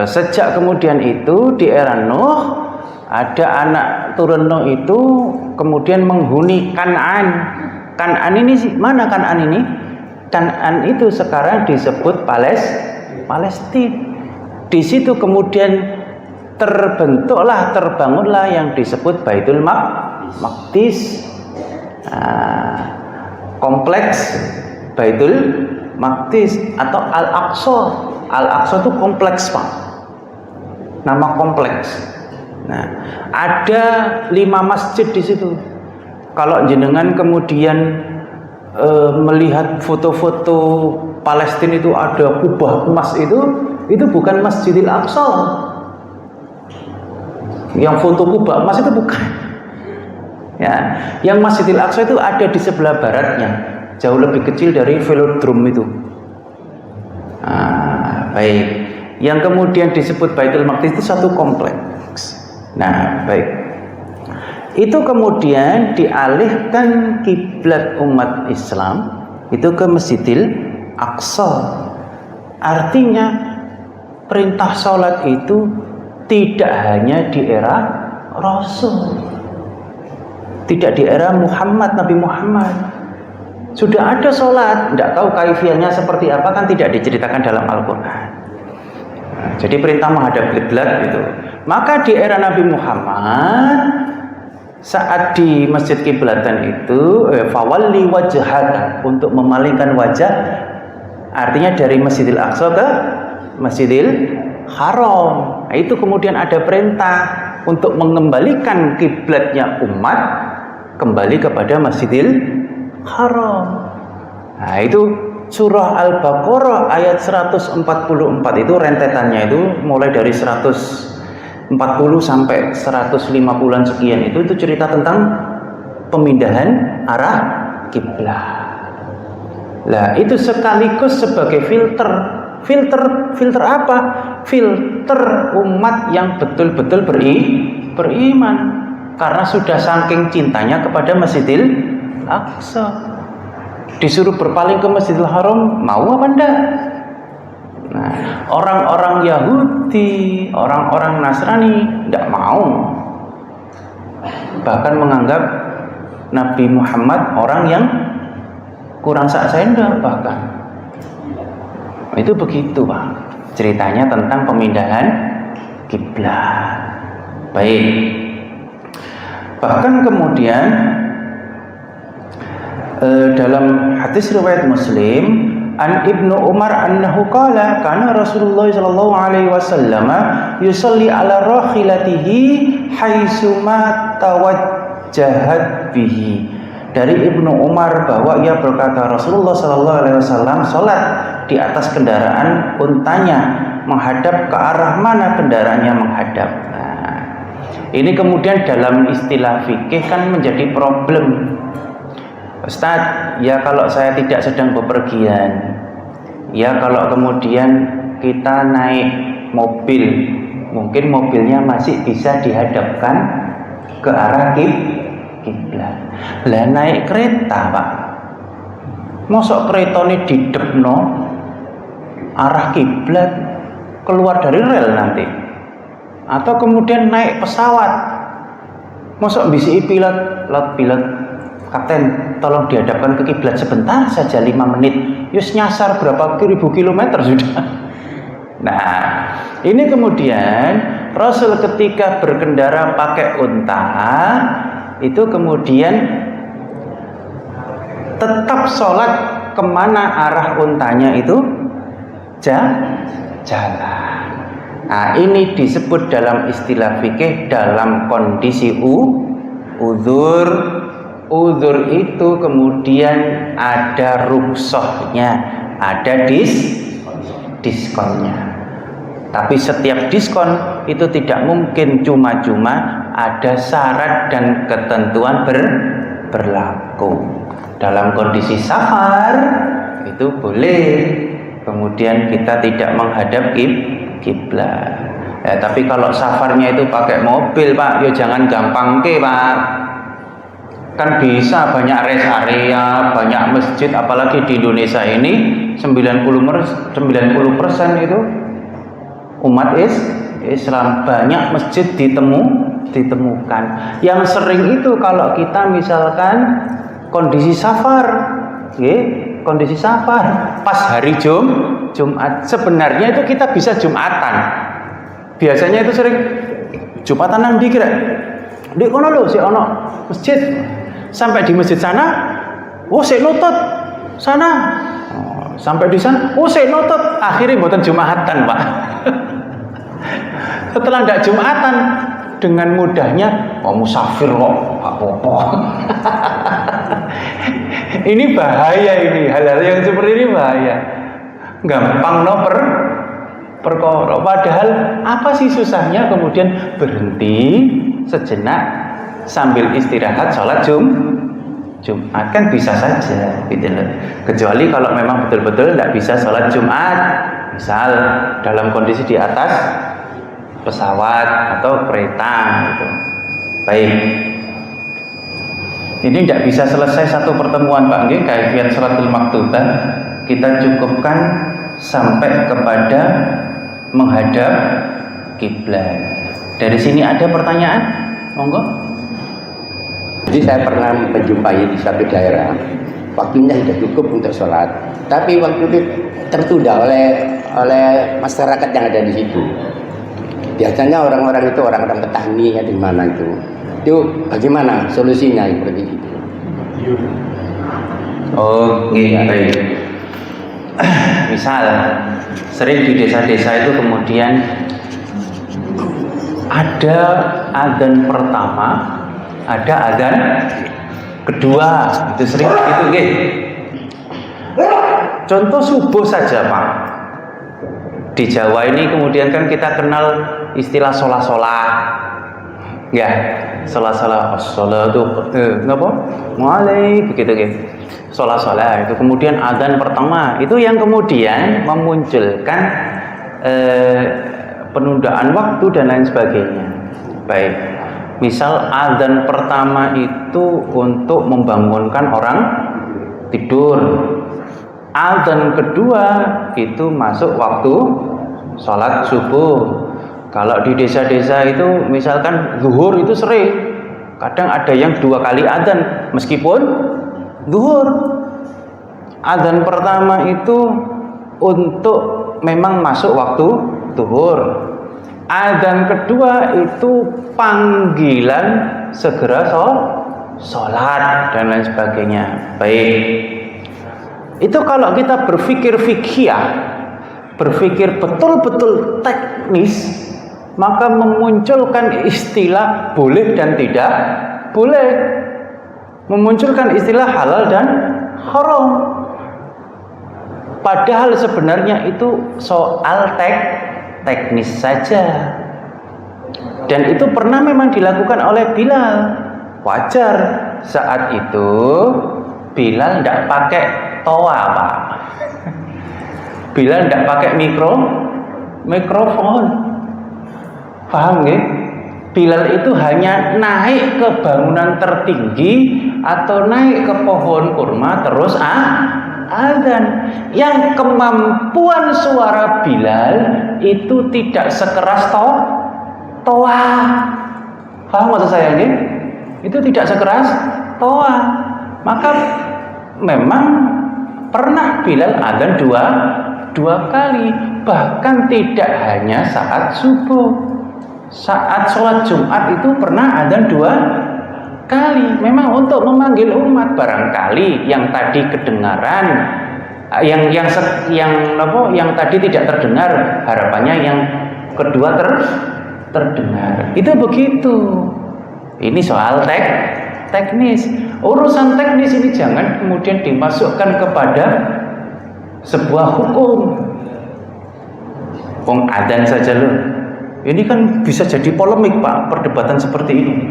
sejak kemudian itu di era Nuh ada anak turun Nuh itu kemudian menghuni Kan'an. Kan'an ini mana Kan'an ini? Kan'an itu sekarang disebut Palestina. Di situ kemudian terbangunlah yang disebut Baitul Maqdis. Kompleks Baitul Maqdis atau Al-Aqsa. Al-Aqsa itu kompleks, Pak. Nama kompleks. Nah, ada 5 masjid di situ. Kalau jenengan kemudian melihat foto-foto Palestina itu ada kubah emas itu bukan Masjidil Aqsa. Yang foto kubah emas itu bukan. Ya, yang Masjidil Aqsa itu ada di sebelah baratnya, jauh lebih kecil dari velodrome itu. Baik. Yang kemudian disebut Baitul Maqdis itu satu kompleks. Nah, baik. Itu kemudian dialihkan kiblat umat Islam itu ke Masjidil Aqsa. Artinya perintah sholat itu tidak hanya di era Rasul, tidak di era Muhammad, Nabi Muhammad. Sudah ada sholat, tidak tahu kaifiahnya seperti apa, kan tidak diceritakan dalam Al-Quran. Jadi perintah menghadap kiblat itu. Maka di era Nabi Muhammad, saat di Masjid Kiblatan itu fawalli wajhaka, untuk memalingkan wajah, artinya dari Masjidil Aqsa ke Masjidil Haram. Nah, itu kemudian ada perintah untuk mengembalikan kiblatnya umat kembali kepada Masjidil Haram. Nah, itu surah Al-Baqarah ayat 144 itu rentetannya itu mulai dari 140 sampai 150-an sekian itu cerita tentang pemindahan arah kiblat. Lah, itu sekaligus sebagai filter apa? Filter umat yang betul-betul beriman, karena sudah saking cintanya kepada Masjidil Aqsa. Disuruh berpaling ke Masjidil Haram, mau apa enggak? Nah, orang-orang Yahudi, orang-orang Nasrani enggak mau. Bahkan menganggap Nabi Muhammad orang yang kurang sa'senda bahkan. Itu begitu, Pak. Ceritanya tentang pemindahan kiblat. Baik. Bahkan kemudian dalam hadis riwayat Muslim an Ibnu Umar annahu qala kana Rasulullah sallallahu alaihi wasallam yusalli ala rakhilatihi haitsuma tawajjahat bihi dari Ibnu Umar bahwa ia berkata Rasulullah Shallallahu Alaihi Wasallam sholat di atas kendaraan untanya menghadap ke arah mana kendaraannya menghadap. Nah, ini kemudian dalam istilah fikih kan menjadi problem. Ustadz, ya kalau saya tidak sedang bepergian, ya kalau kemudian kita naik mobil, mungkin mobilnya masih bisa dihadapkan ke arah kiblat. Lah naik kereta, Pak, mosok kereta ini didepno arah kiblat keluar dari rel nanti, atau kemudian naik pesawat, mosok bisi pilot, kapten, tolong dihadapkan ke kiblat sebentar saja 5 menit, yus nyasar berapa ribu kilometer sudah. Nah, ini kemudian Rasul ketika berkendara pakai unta itu kemudian tetap sholat kemana arah untanya itu jalan. Nah, ini disebut dalam istilah fikih dalam kondisi uzur. Uzur itu kemudian ada rukhsahnya, ada diskonnya. Tapi setiap diskon itu tidak mungkin cuma-cuma, ada syarat dan ketentuan berlaku. Dalam kondisi safar itu boleh, kemudian kita tidak menghadap kiblat. Ya, tapi kalau safarnya itu pakai mobil, Pak, ya jangan gampang Pak. Kan bisa banyak rest area, banyak masjid, apalagi di Indonesia ini 90% itu umat Islam, banyak masjid ditemukan. Yang sering itu kalau kita misalkan kondisi safar, kondisi safar pas hari Jumat, sebenarnya itu kita bisa Jumatan. Biasanya itu sering Jumatan nang ndi kira? Di kono lho si ono masjid. Sampai di masjid sana, sik nutut sana. Sampai di sana, sik nutut. Akhirnya mboten Jumatan, Pak. Setelah ndak Jumatan, dengan mudahnya musafir kok, Pak Popo. Ini bahaya ini, hal-hal yang seperti ini bahaya. Gampang perkara. Padahal apa sih susahnya kemudian berhenti sejenak sambil istirahat sholat Jumat, kan bisa saja gitu loh. Kecuali kalau memang betul-betul tidak bisa sholat Jumat, misal dalam kondisi di atas pesawat atau kereta gitu. Baik, ini tidak bisa selesai satu pertemuan, Pak. Nggih, kaifiyat sholatul maktubah kita cukupkan sampai kepada menghadap kiblat. Dari sini ada pertanyaan, monggo. Jadi saya pernah menjumpai di suatu daerah, waktunya sudah cukup untuk sholat, tapi waktu itu tertunda oleh masyarakat yang ada di situ. Biasanya orang-orang itu orang-orang petani ya di mana itu bagaimana solusinya seperti itu? Oke, baik. Misal sering di desa-desa itu kemudian ada adzan pertama, ada adzan kedua, itu sering itu nggih. Contoh subuh saja, Pak. Di Jawa ini kemudian kan kita kenal istilah sholat-sholat. Ya, sholat-sholat, as-sholatu ngapa? Mulai begitu nggih. Sholat-sholat itu kemudian adzan pertama, itu yang kemudian memunculkan penundaan waktu dan lain sebagainya. Baik. Misal adzan pertama itu untuk membangunkan orang tidur. Adzan kedua itu masuk waktu sholat subuh. Kalau di desa-desa itu misalkan zuhur itu sering, kadang ada yang 2 kali adzan meskipun zuhur. Adzan pertama itu untuk memang masuk waktu zuhur. Adzan kedua itu panggilan segera sholat dan lain sebagainya. Baik. Itu kalau kita berpikir fikih, berpikir betul-betul teknis, maka memunculkan istilah boleh dan tidak boleh. memunculkan istilah halal dan haram. Padahal sebenarnya itu soal teknis saja. Dan itu pernah memang dilakukan oleh Bilal. Wajar saat itu Bilal tidak pakai toa, Pak. Bilal tidak pakai mikrofon. Paham nggih? Bilal itu hanya naik ke bangunan tertinggi atau naik ke pohon kurma terus azan. Yang kemampuan suara Bilal itu tidak sekeras toa. Paham maksud saya nggih? Itu tidak sekeras toa. Maka memang pernah Bilal azan dua kali, bahkan tidak hanya saat subuh. Saat sholat Jumat itu pernah azan 2 kali. Memang untuk memanggil umat, barangkali yang tadi kedengaran, yang tadi tidak terdengar, harapannya yang kedua terdengar. Itu begitu. Ini soal teknis. Urusan teknis ini jangan kemudian dimasukkan kepada sebuah hukum. Wong adzan saja loh. Ini kan bisa jadi polemik, Pak, perdebatan seperti ini.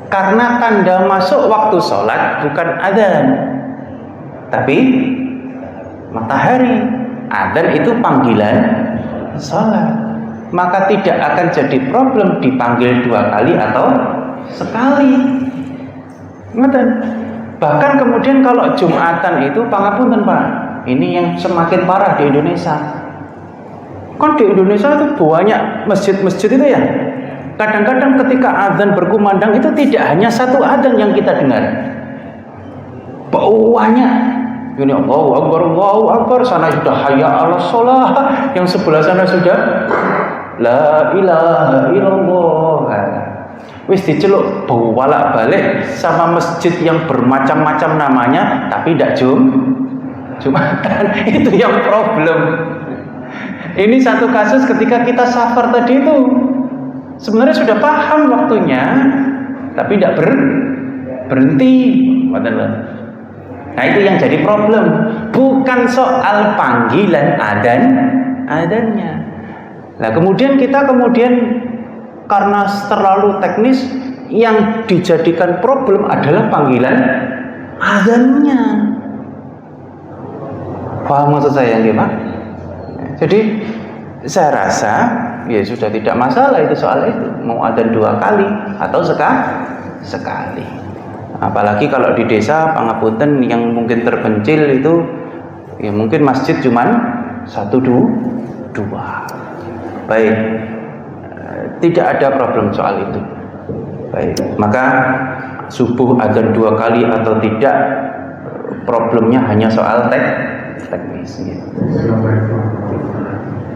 Karena tanda masuk waktu sholat bukan adzan, tapi matahari. Adzan itu panggilan sholat. Maka tidak akan jadi problem dipanggil 2 kali atau sekali. Ngeten. Bahkan kemudian kalau Jumatan itu pangapunten, Pak. Ini yang semakin parah di Indonesia. Kan di Indonesia itu banyak masjid-masjid itu ya. Kadang-kadang ketika azan berkumandang itu tidak hanya satu azan yang kita dengar. Banyak. Ini Allahu Akbar, sana sudah hayya 'alas shalah, yang sebelah sana sudah la ilaha illallah. Wis diceluk bolak-balik sama masjid yang bermacam-macam namanya, tapi tidak Jumatan. Itu yang problem. Ini satu kasus ketika kita safar tadi itu sebenarnya sudah paham waktunya, tapi tidak berhenti. Nah itu yang jadi problem. Bukan soal panggilan adanya. Nah kemudian kita karena terlalu teknis, yang dijadikan problem adalah panggilan adanya. Paham maksud saya nggih, Pak? Jadi saya rasa ya sudah tidak masalah itu soal itu, mau adzan 2 kali atau sekali. Apalagi kalau di desa pangapunten yang mungkin terpencil itu ya mungkin masjid cuman 1-2. Baik, tidak ada problem soal itu. Baik, maka subuh adzan 2 kali atau tidak, problemnya hanya soal teknis.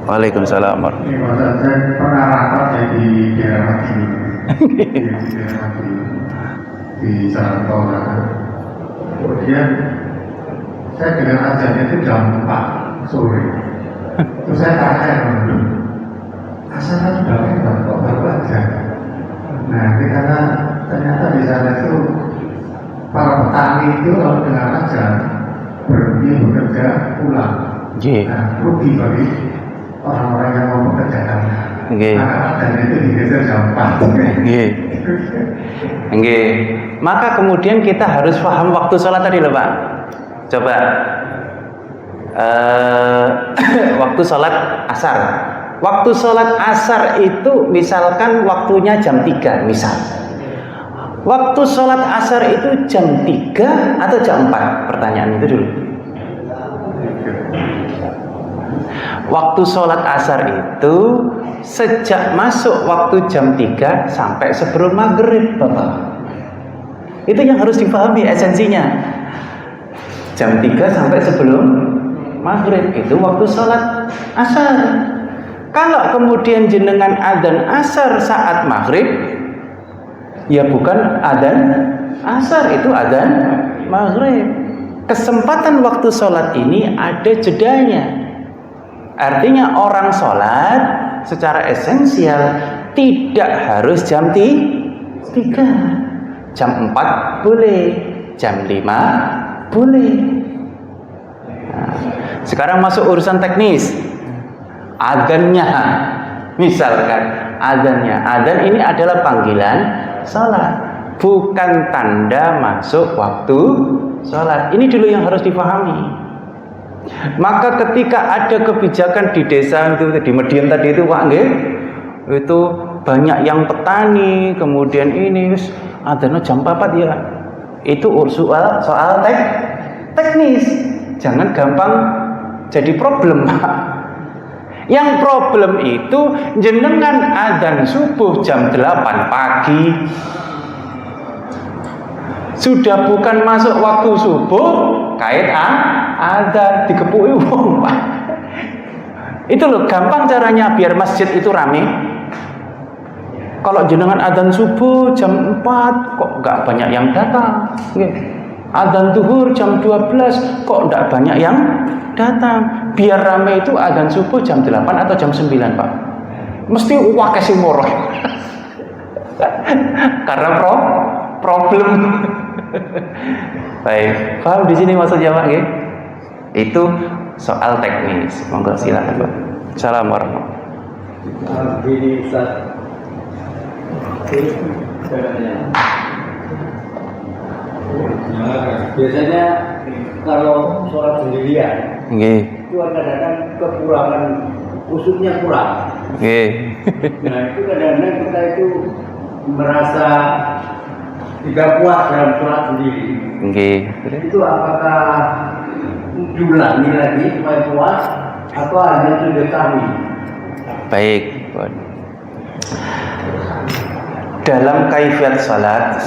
Waalaikumsalam. Ini saya pernah rapat di daerah Mati, di Jalan Tol. Kemudian saya dengar azannya itu jam 4 sore. Terus saya tanya yang dulu, asalnya sudah lewat kok baru azan. Nah, ini karena ternyata di sana itu para petani itu kalau dengar azan berhenti bekerja pulang. Nah, rugi bagi orang-orang yang mau bekerjakan. Dan itu digeser jam 4. Maka kemudian kita harus paham waktu sholat tadi loh, Pak. Coba waktu sholat asar. Waktu sholat asar itu misalkan waktunya jam 3 misal. Waktu sholat asar itu jam 3 atau jam 4? Pertanyaan itu dulu. Waktu sholat asar itu sejak masuk waktu jam 3 sampai sebelum maghrib, Bapak. Itu yang harus dipahami esensinya. Jam 3 sampai sebelum maghrib itu waktu sholat asar. Kalau kemudian jenengan adzan asar saat maghrib, ya bukan adzan asar, itu adzan maghrib. Kesempatan waktu sholat ini ada jedanya. Artinya orang sholat secara esensial tidak harus jam 3. jam 4 boleh, jam 5 boleh. Nah, sekarang masuk urusan teknis. Adzannya, misalkan adzannya, adzan ini adalah panggilan sholat, bukan tanda masuk waktu sholat. Ini dulu yang harus dipahami. Maka ketika ada kebijakan di desa itu, di Median tadi itu Pak nggih, itu banyak yang petani, kemudian ini adzannya jam 4 ya. Itu soal teknis. Jangan gampang jadi problem, Pak. Yang problem itu jenengan adzan subuh jam 8 pagi. Sudah bukan masuk waktu subuh, kait adzan dikepuki wong, Pak. Itu loh gampang caranya biar masjid itu rame. Kalau jenengan adzan subuh jam 4 kok enggak banyak yang datang. Adzan zuhur jam 12 kok enggak banyak yang datang. Biar rame itu adzan subuh jam 8 atau jam 9, Pak. Mesti akeh sing moroh. Karena problem. Baik, paham di sini maksudnya Pak nggih? Itu soal teknis. Monggo silakan Pak. Assalamualaikum. Begini Ustaz, biasanya kalau sholat sendirian, itu kadang-kadang kekurangan khususnya kurang. Nah itu kadang-kadang kita itu merasa tidak puas dalam sholat sendiri. Itu apakah diulangi lagi supaya puas atau hanya sudah kami? Baik. Dalam kaifiat salat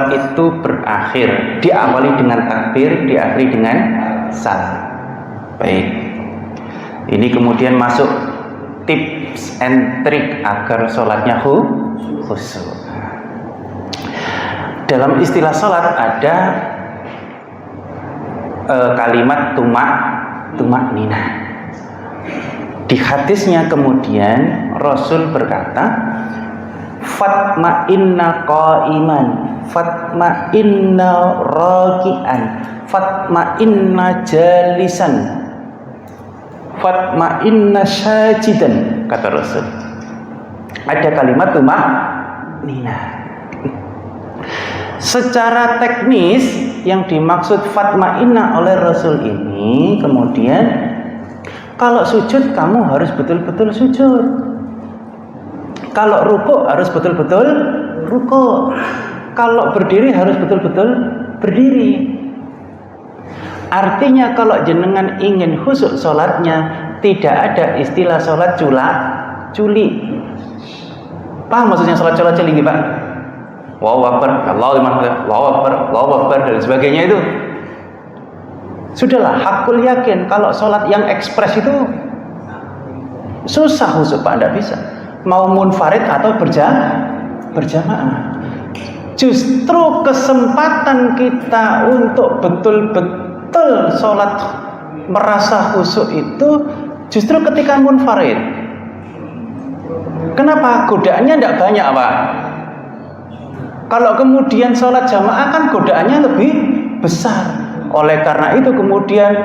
itu berakhir, diawali dengan takbir, diakhiri dengan salam. Baik. Ini kemudian masuk tips and trick agar salatnya khusyuk. Dalam istilah salat ada kalimat tumak ninah. Di hadisnya kemudian Rasul berkata, fatma'inna qa'iman, fatma'inna raki'an, fatma'inna jalisan, fatma'inna syajidan, kata Rasul. Ada kalimat tumak-ninah. Secara teknis yang dimaksud fatma'inna oleh Rasul ini kemudian kalau sujud kamu harus betul-betul sujud. Kalau ruku harus betul-betul ruku. Kalau berdiri harus betul-betul berdiri. Artinya kalau jenengan ingin khusyuk sholatnya, tidak ada istilah sholat culi. Paham maksudnya sholat culi Pak? Allahu Akbar, Allahu Akbar dan sebagainya itu. Sudahlah, hakul yakin kalau sholat yang ekspres itu susah khusyuk Pak, tidak bisa. Mau munfarid atau berjamaah. Justru kesempatan kita untuk betul-betul sholat merasa khusyuk itu justru ketika munfarid. Kenapa? Godaannya tidak banyak Pak. Kalau kemudian sholat jamaah kan godaannya lebih besar. Oleh karena itu kemudian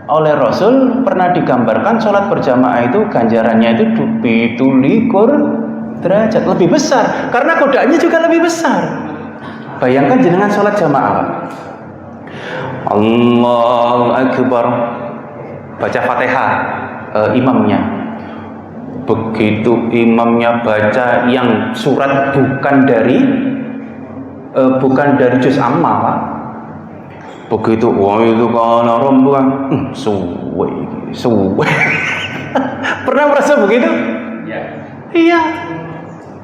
oleh Rasul pernah digambarkan sholat berjamaah itu ganjarannya itu 17 derajat, lebih besar karena godaannya juga lebih besar. Bayangkan jenengan sholat jamaah, Allahu Akbar, baca Fatihah imamnya. Begitu imamnya baca yang surat bukan dari juz amma Pak. Begitu wah itu kana rombukan suwe. Pernah merasa begitu? Iya.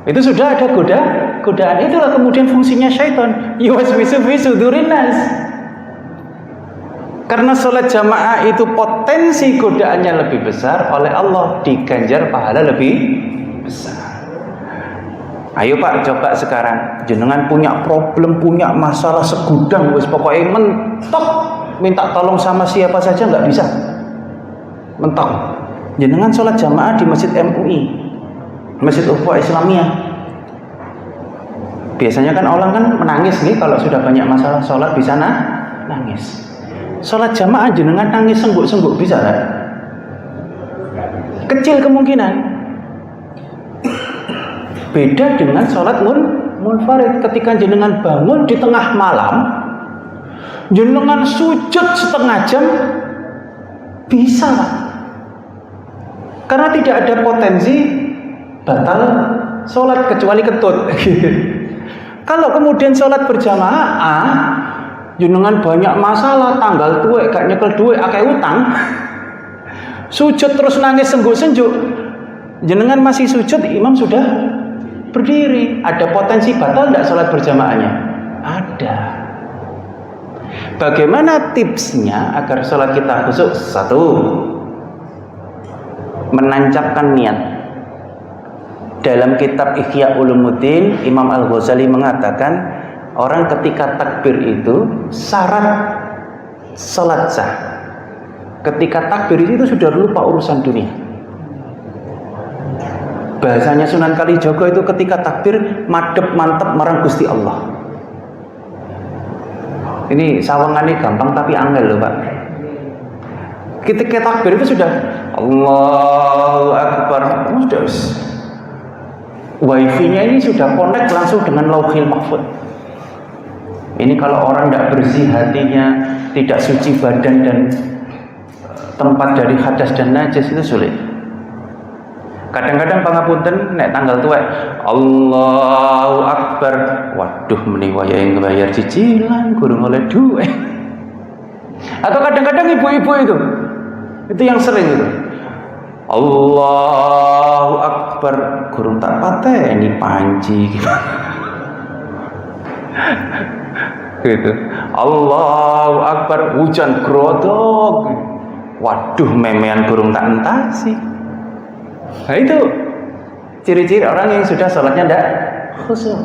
Itu sudah ada godaan. Itulah kemudian fungsinya syaitan. Yuwaswisu fi sudurin nas. Karena sholat jamaah itu potensi godaannya lebih besar, oleh Allah diganjar pahala lebih besar. Ayo Pak, coba sekarang jenengan punya problem, punya masalah segudang, wis pokoknya mentok minta tolong sama siapa saja nggak bisa, mentok. Jenengan sholat jamaah di Masjid MUI, Masjid Ukhuwah Islamiyah. Biasanya kan orang kan menangis nih kalau sudah banyak masalah sholat bisa nangis. Sholat jamaah jenengan nangis sengguk-sengguk bisa kan? Kecil kemungkinan. Beda dengan sholat munfarid, ketika jenengan bangun di tengah malam, jenengan sujud setengah jam bisa Pak. Karena tidak ada potensi batal sholat kecuali ketut. Kalau kemudian sholat berjamaah, jenengan banyak masalah, tanggal tuwek gak nyekel duit, akeh utang, sujud terus nangis sengguk-senjuk, jenengan masih sujud, imam sudah berdiri. Ada potensi batal tidak sholat berjamaahnya? Ada. Bagaimana tipsnya agar sholat kita khusyuk? Satu, menancapkan niat. Dalam kitab Ihya Ulumuddin, Imam Al-Ghazali mengatakan orang ketika takbir itu syarat sholat sah. Ketika takbir itu sudah lupa urusan dunia. Bahasanya Sunan Kalijaga itu ketika takbir madep mantep marang Gusti Allah. Ini sawangannya gampang tapi angel loh Pak. Ketika takbir itu sudah Allahu Akbar, sudah wifi-nya ini sudah connect langsung dengan Lauhil Mahfuz. Ini kalau orang tidak bersih hatinya, tidak suci badan dan tempat dari hadas dan najis itu sulit. Kadang-kadang pangapunten nek tanggal tuwek Allahu Akbar, waduh meni wayahe ngebayar cicilan gurung oleh duit. Atau kadang-kadang ibu-ibu itu yang sering itu Allahu Akbar, gurung tak pateni panci gitu. Allahu Akbar, hujan grodok, waduh memean gurung tak entasi. Nah itu ciri-ciri orang yang sudah sholatnya tidak khusyuk.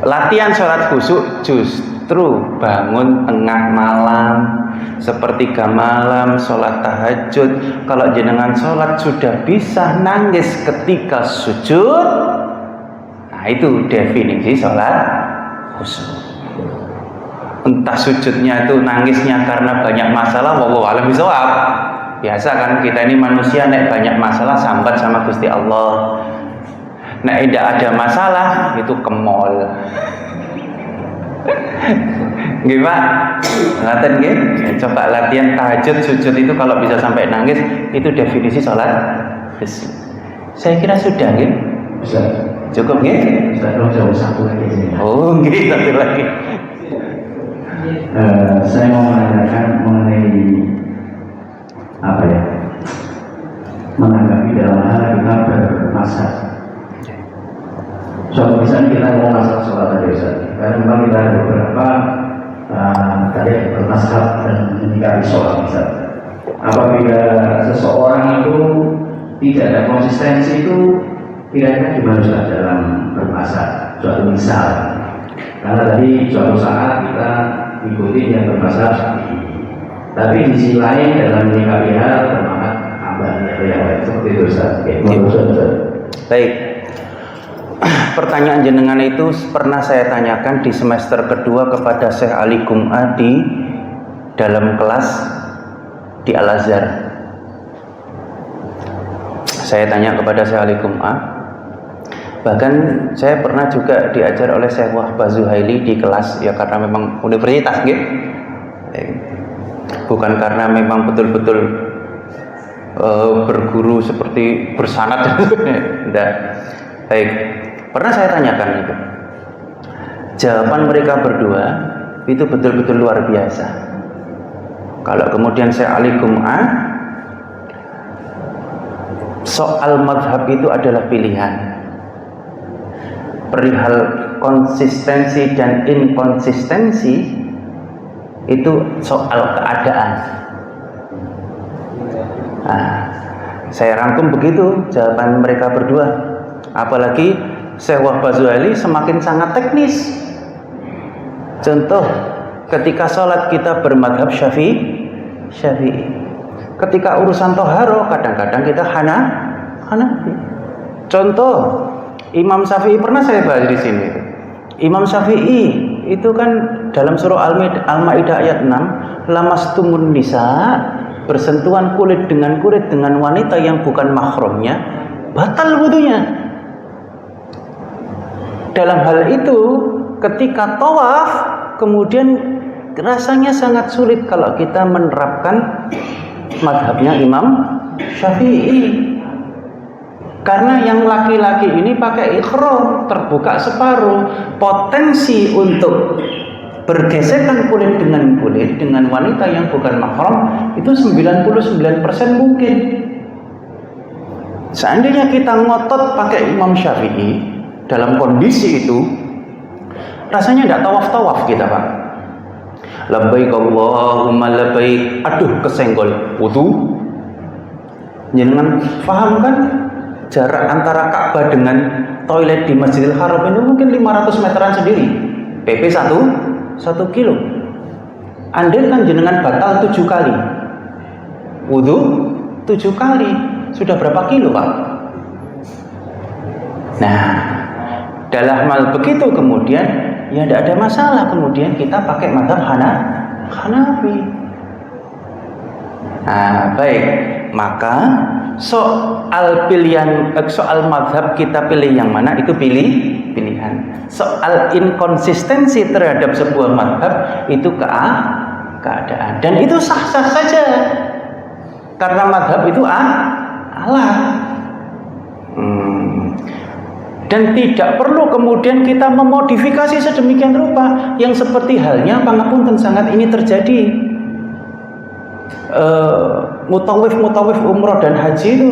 Latihan sholat khusyuk justru bangun tengah malam, sepertiga malam, sholat tahajud. Kalau jenengan sholat sudah bisa nangis ketika sujud, nah itu definisi sholat khusyuk. Entah sujudnya itu nangisnya karena banyak masalah, wallahu a'lam bishawab. Biasa kan kita ini manusia, nek banyak masalah sambat sama Gusti Allah. Nek tidak ada masalah itu ke mall. Gimana? Ngaten nggih? Coba latihan tahajud sujud itu kalau bisa sampai nangis, itu definisi sholat. Saya kira sudah nggih? Bisa. Cukup nggih? Bisa dong, jauh satu lagi. Oh nggih, satu lagi. Saya mau menanyakan mengenai apa ya? Menanggapi dalam hal kita bermasak. Suatu misalnya kita mau masalah sholat tadi Ustaz, karena memang kita ada beberapa tadi bermasak dan menyikapi sholat Ustaz. Apabila seseorang itu tidak ada konsistensi itu kira-kira gimana Ustaz dalam bermasak? Suatu misal, karena tadi suatu saat kita ikuti yang bermasak tapi di sisi lain dalam menyikapi hal bermanfaat ambang atau yang lain seperti itu Ustaz. Baik. Pertanyaan jenengan itu pernah saya tanyakan di semester kedua kepada Syekh Ali Gum'a di dalam kelas di Al-Azhar. Saya tanya kepada Syekh Ali Gum'a. Bahkan saya pernah juga diajar oleh Syekh Wahbah Zuhaili di kelas, ya karena memang universitas gitu. Bukan karena memang betul-betul berguru seperti bersanad. Tidak. Baik. Pernah saya tanyakan itu. Jawaban mereka berdua itu betul-betul luar biasa. Kalau kemudian saya Ali Gum'a, soal madhab itu adalah pilihan. Perihal konsistensi dan inkonsistensi itu soal keadaan. Nah, saya rangkum begitu jawaban mereka berdua. Apalagi Syekh Wahbah Zuhaili semakin sangat teknis. Contoh, ketika sholat kita bermadhab Syafi'i. Ketika urusan toharo, kadang-kadang kita Hanafi. Contoh, Imam Syafi'i pernah saya bahas di sini. Imam Syafi'i itu kan dalam surah Al-Maidah ayat 6, lamastumun nisa, bersentuhan kulit dengan wanita yang bukan mahramnya, batal wudunya. Dalam hal itu ketika tawaf kemudian rasanya sangat sulit kalau kita menerapkan mazhabnya Imam Syafi'i. Karena yang laki-laki ini pakai ihram, terbuka separuh, potensi untuk bergesekan kulit dengan wanita yang bukan mahram itu 99% mungkin. Seandainya kita ngotot pakai Imam Syafi'i dalam kondisi itu, rasanya tidak tawaf-tawaf kita, Pak. Labbaik Allahumma labbaik, aduh kesenggol wudu. Jangan paham kan? Jarak antara Ka'bah dengan toilet di Masjidil Haram itu mungkin 500 meteran sendiri. PP 1 kilo. Andai kan jenengan batal 7 kali, wudu 7 kali, sudah berapa kilo, Pak? Nah, dalam hal begitu kemudian ya tidak ada masalah, kemudian kita pakai mazhab Hanafi. Nah, baik, maka soal mazhab kita pilih yang mana itu pilihan. Soal inkonsistensi terhadap sebuah mazhab itu keadaan, dan itu sah-sah saja karena mazhab itu Allah. Dan tidak perlu kemudian kita memodifikasi sedemikian rupa yang seperti halnya pangapunten sangat ini terjadi. Mutawif umroh dan haji itu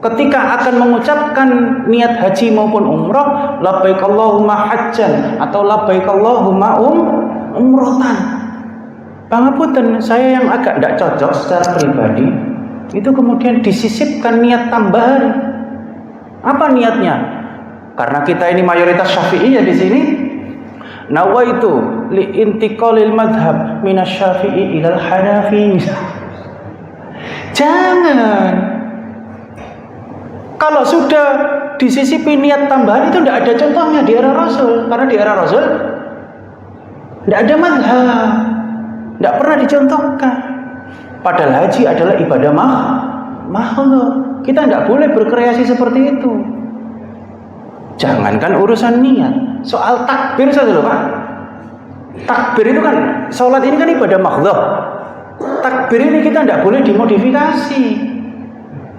ketika akan mengucapkan niat haji maupun umroh, labbaik Allahumma hajjan atau labbaik Allahumma umrohtan. Pangapunten, saya yang agak tidak cocok secara pribadi itu kemudian disisipkan niat tambahan. Apa niatnya? Karena kita ini mayoritas Syafi'i ya di sini. Nawaitu li intiqalil madhab minasy Syafi'i ilal Hanafi. Jangan. Kalau sudah disisipi niat tambahan itu tidak ada contohnya di era Rasul. Karena di era Rasul tidak ada madhab, tidak pernah dicontohkan. Padahal haji adalah ibadah makhluk. Kita tidak boleh berkreasi seperti itu. Jangankan urusan niat, soal takbir saja loh, Pak. Takbir itu kan, sholat ini kan ibadah makhluk. Takbir ini kita tidak boleh dimodifikasi.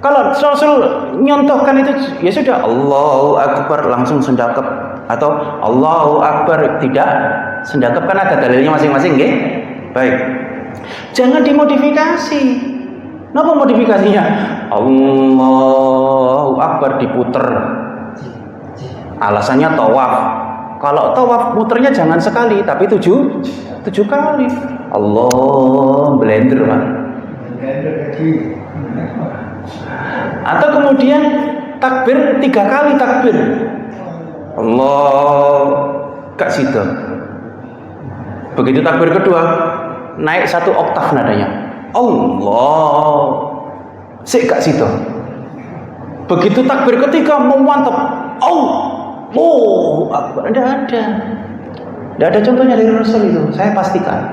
Kalau Rasul nyontohkan itu, ya sudah Allahu Akbar langsung sendakep, atau Allahu Akbar tidak sendakep, kan ada dalilnya masing-masing, nggih? Baik. Jangan dimodifikasi. Napa modifikasinya? Allahu Akbar diputer. Alasannya tawaf. Kalau tawaf muternya jangan sekali, tapi 7 kali. Allah blender, Pak. Atau kemudian takbir 3 kali takbir. Allah gak situ. Begitu takbir kedua naik 1 oktav nadanya. Allah sik gak situ. Begitu takbir ketiga mau mantap. Oh, Akbar. Tidak ada contohnya dari Rasul itu, saya pastikan.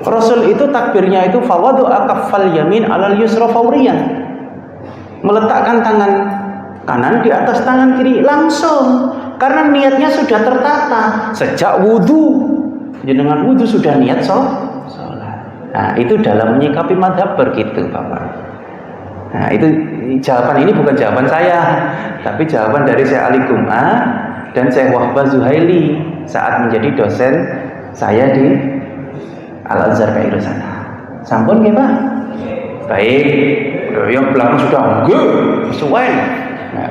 Rasul itu takbirnya itu fawadu akaffal yamin alal yusra fawriyan, meletakkan tangan kanan di atas tangan kiri langsung, karena niatnya sudah tertata sejak wudu. Jenengan wudu sudah niat sholat. Nah, itu dalam menyikapi madhab begitu, Bapak. Nah, itu jawaban ini bukan jawaban saya, tapi jawaban dari Syekh Ali Gum'a dan Syekh Wahbah Zuhaili saat menjadi dosen saya di Al-Azhar Kairo sana. Sampun nggih, Pak? Baik. Yang belakang sudah sesuai. Nah.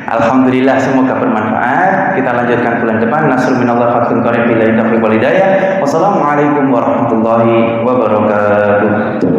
Alhamdulillah, semoga bermanfaat. Kita lanjutkan bulan depan. Nasrul minallah fathun qarib, billahi taufiq wal hidayah. Wassalamualaikum warahmatullahi wabarakatuh.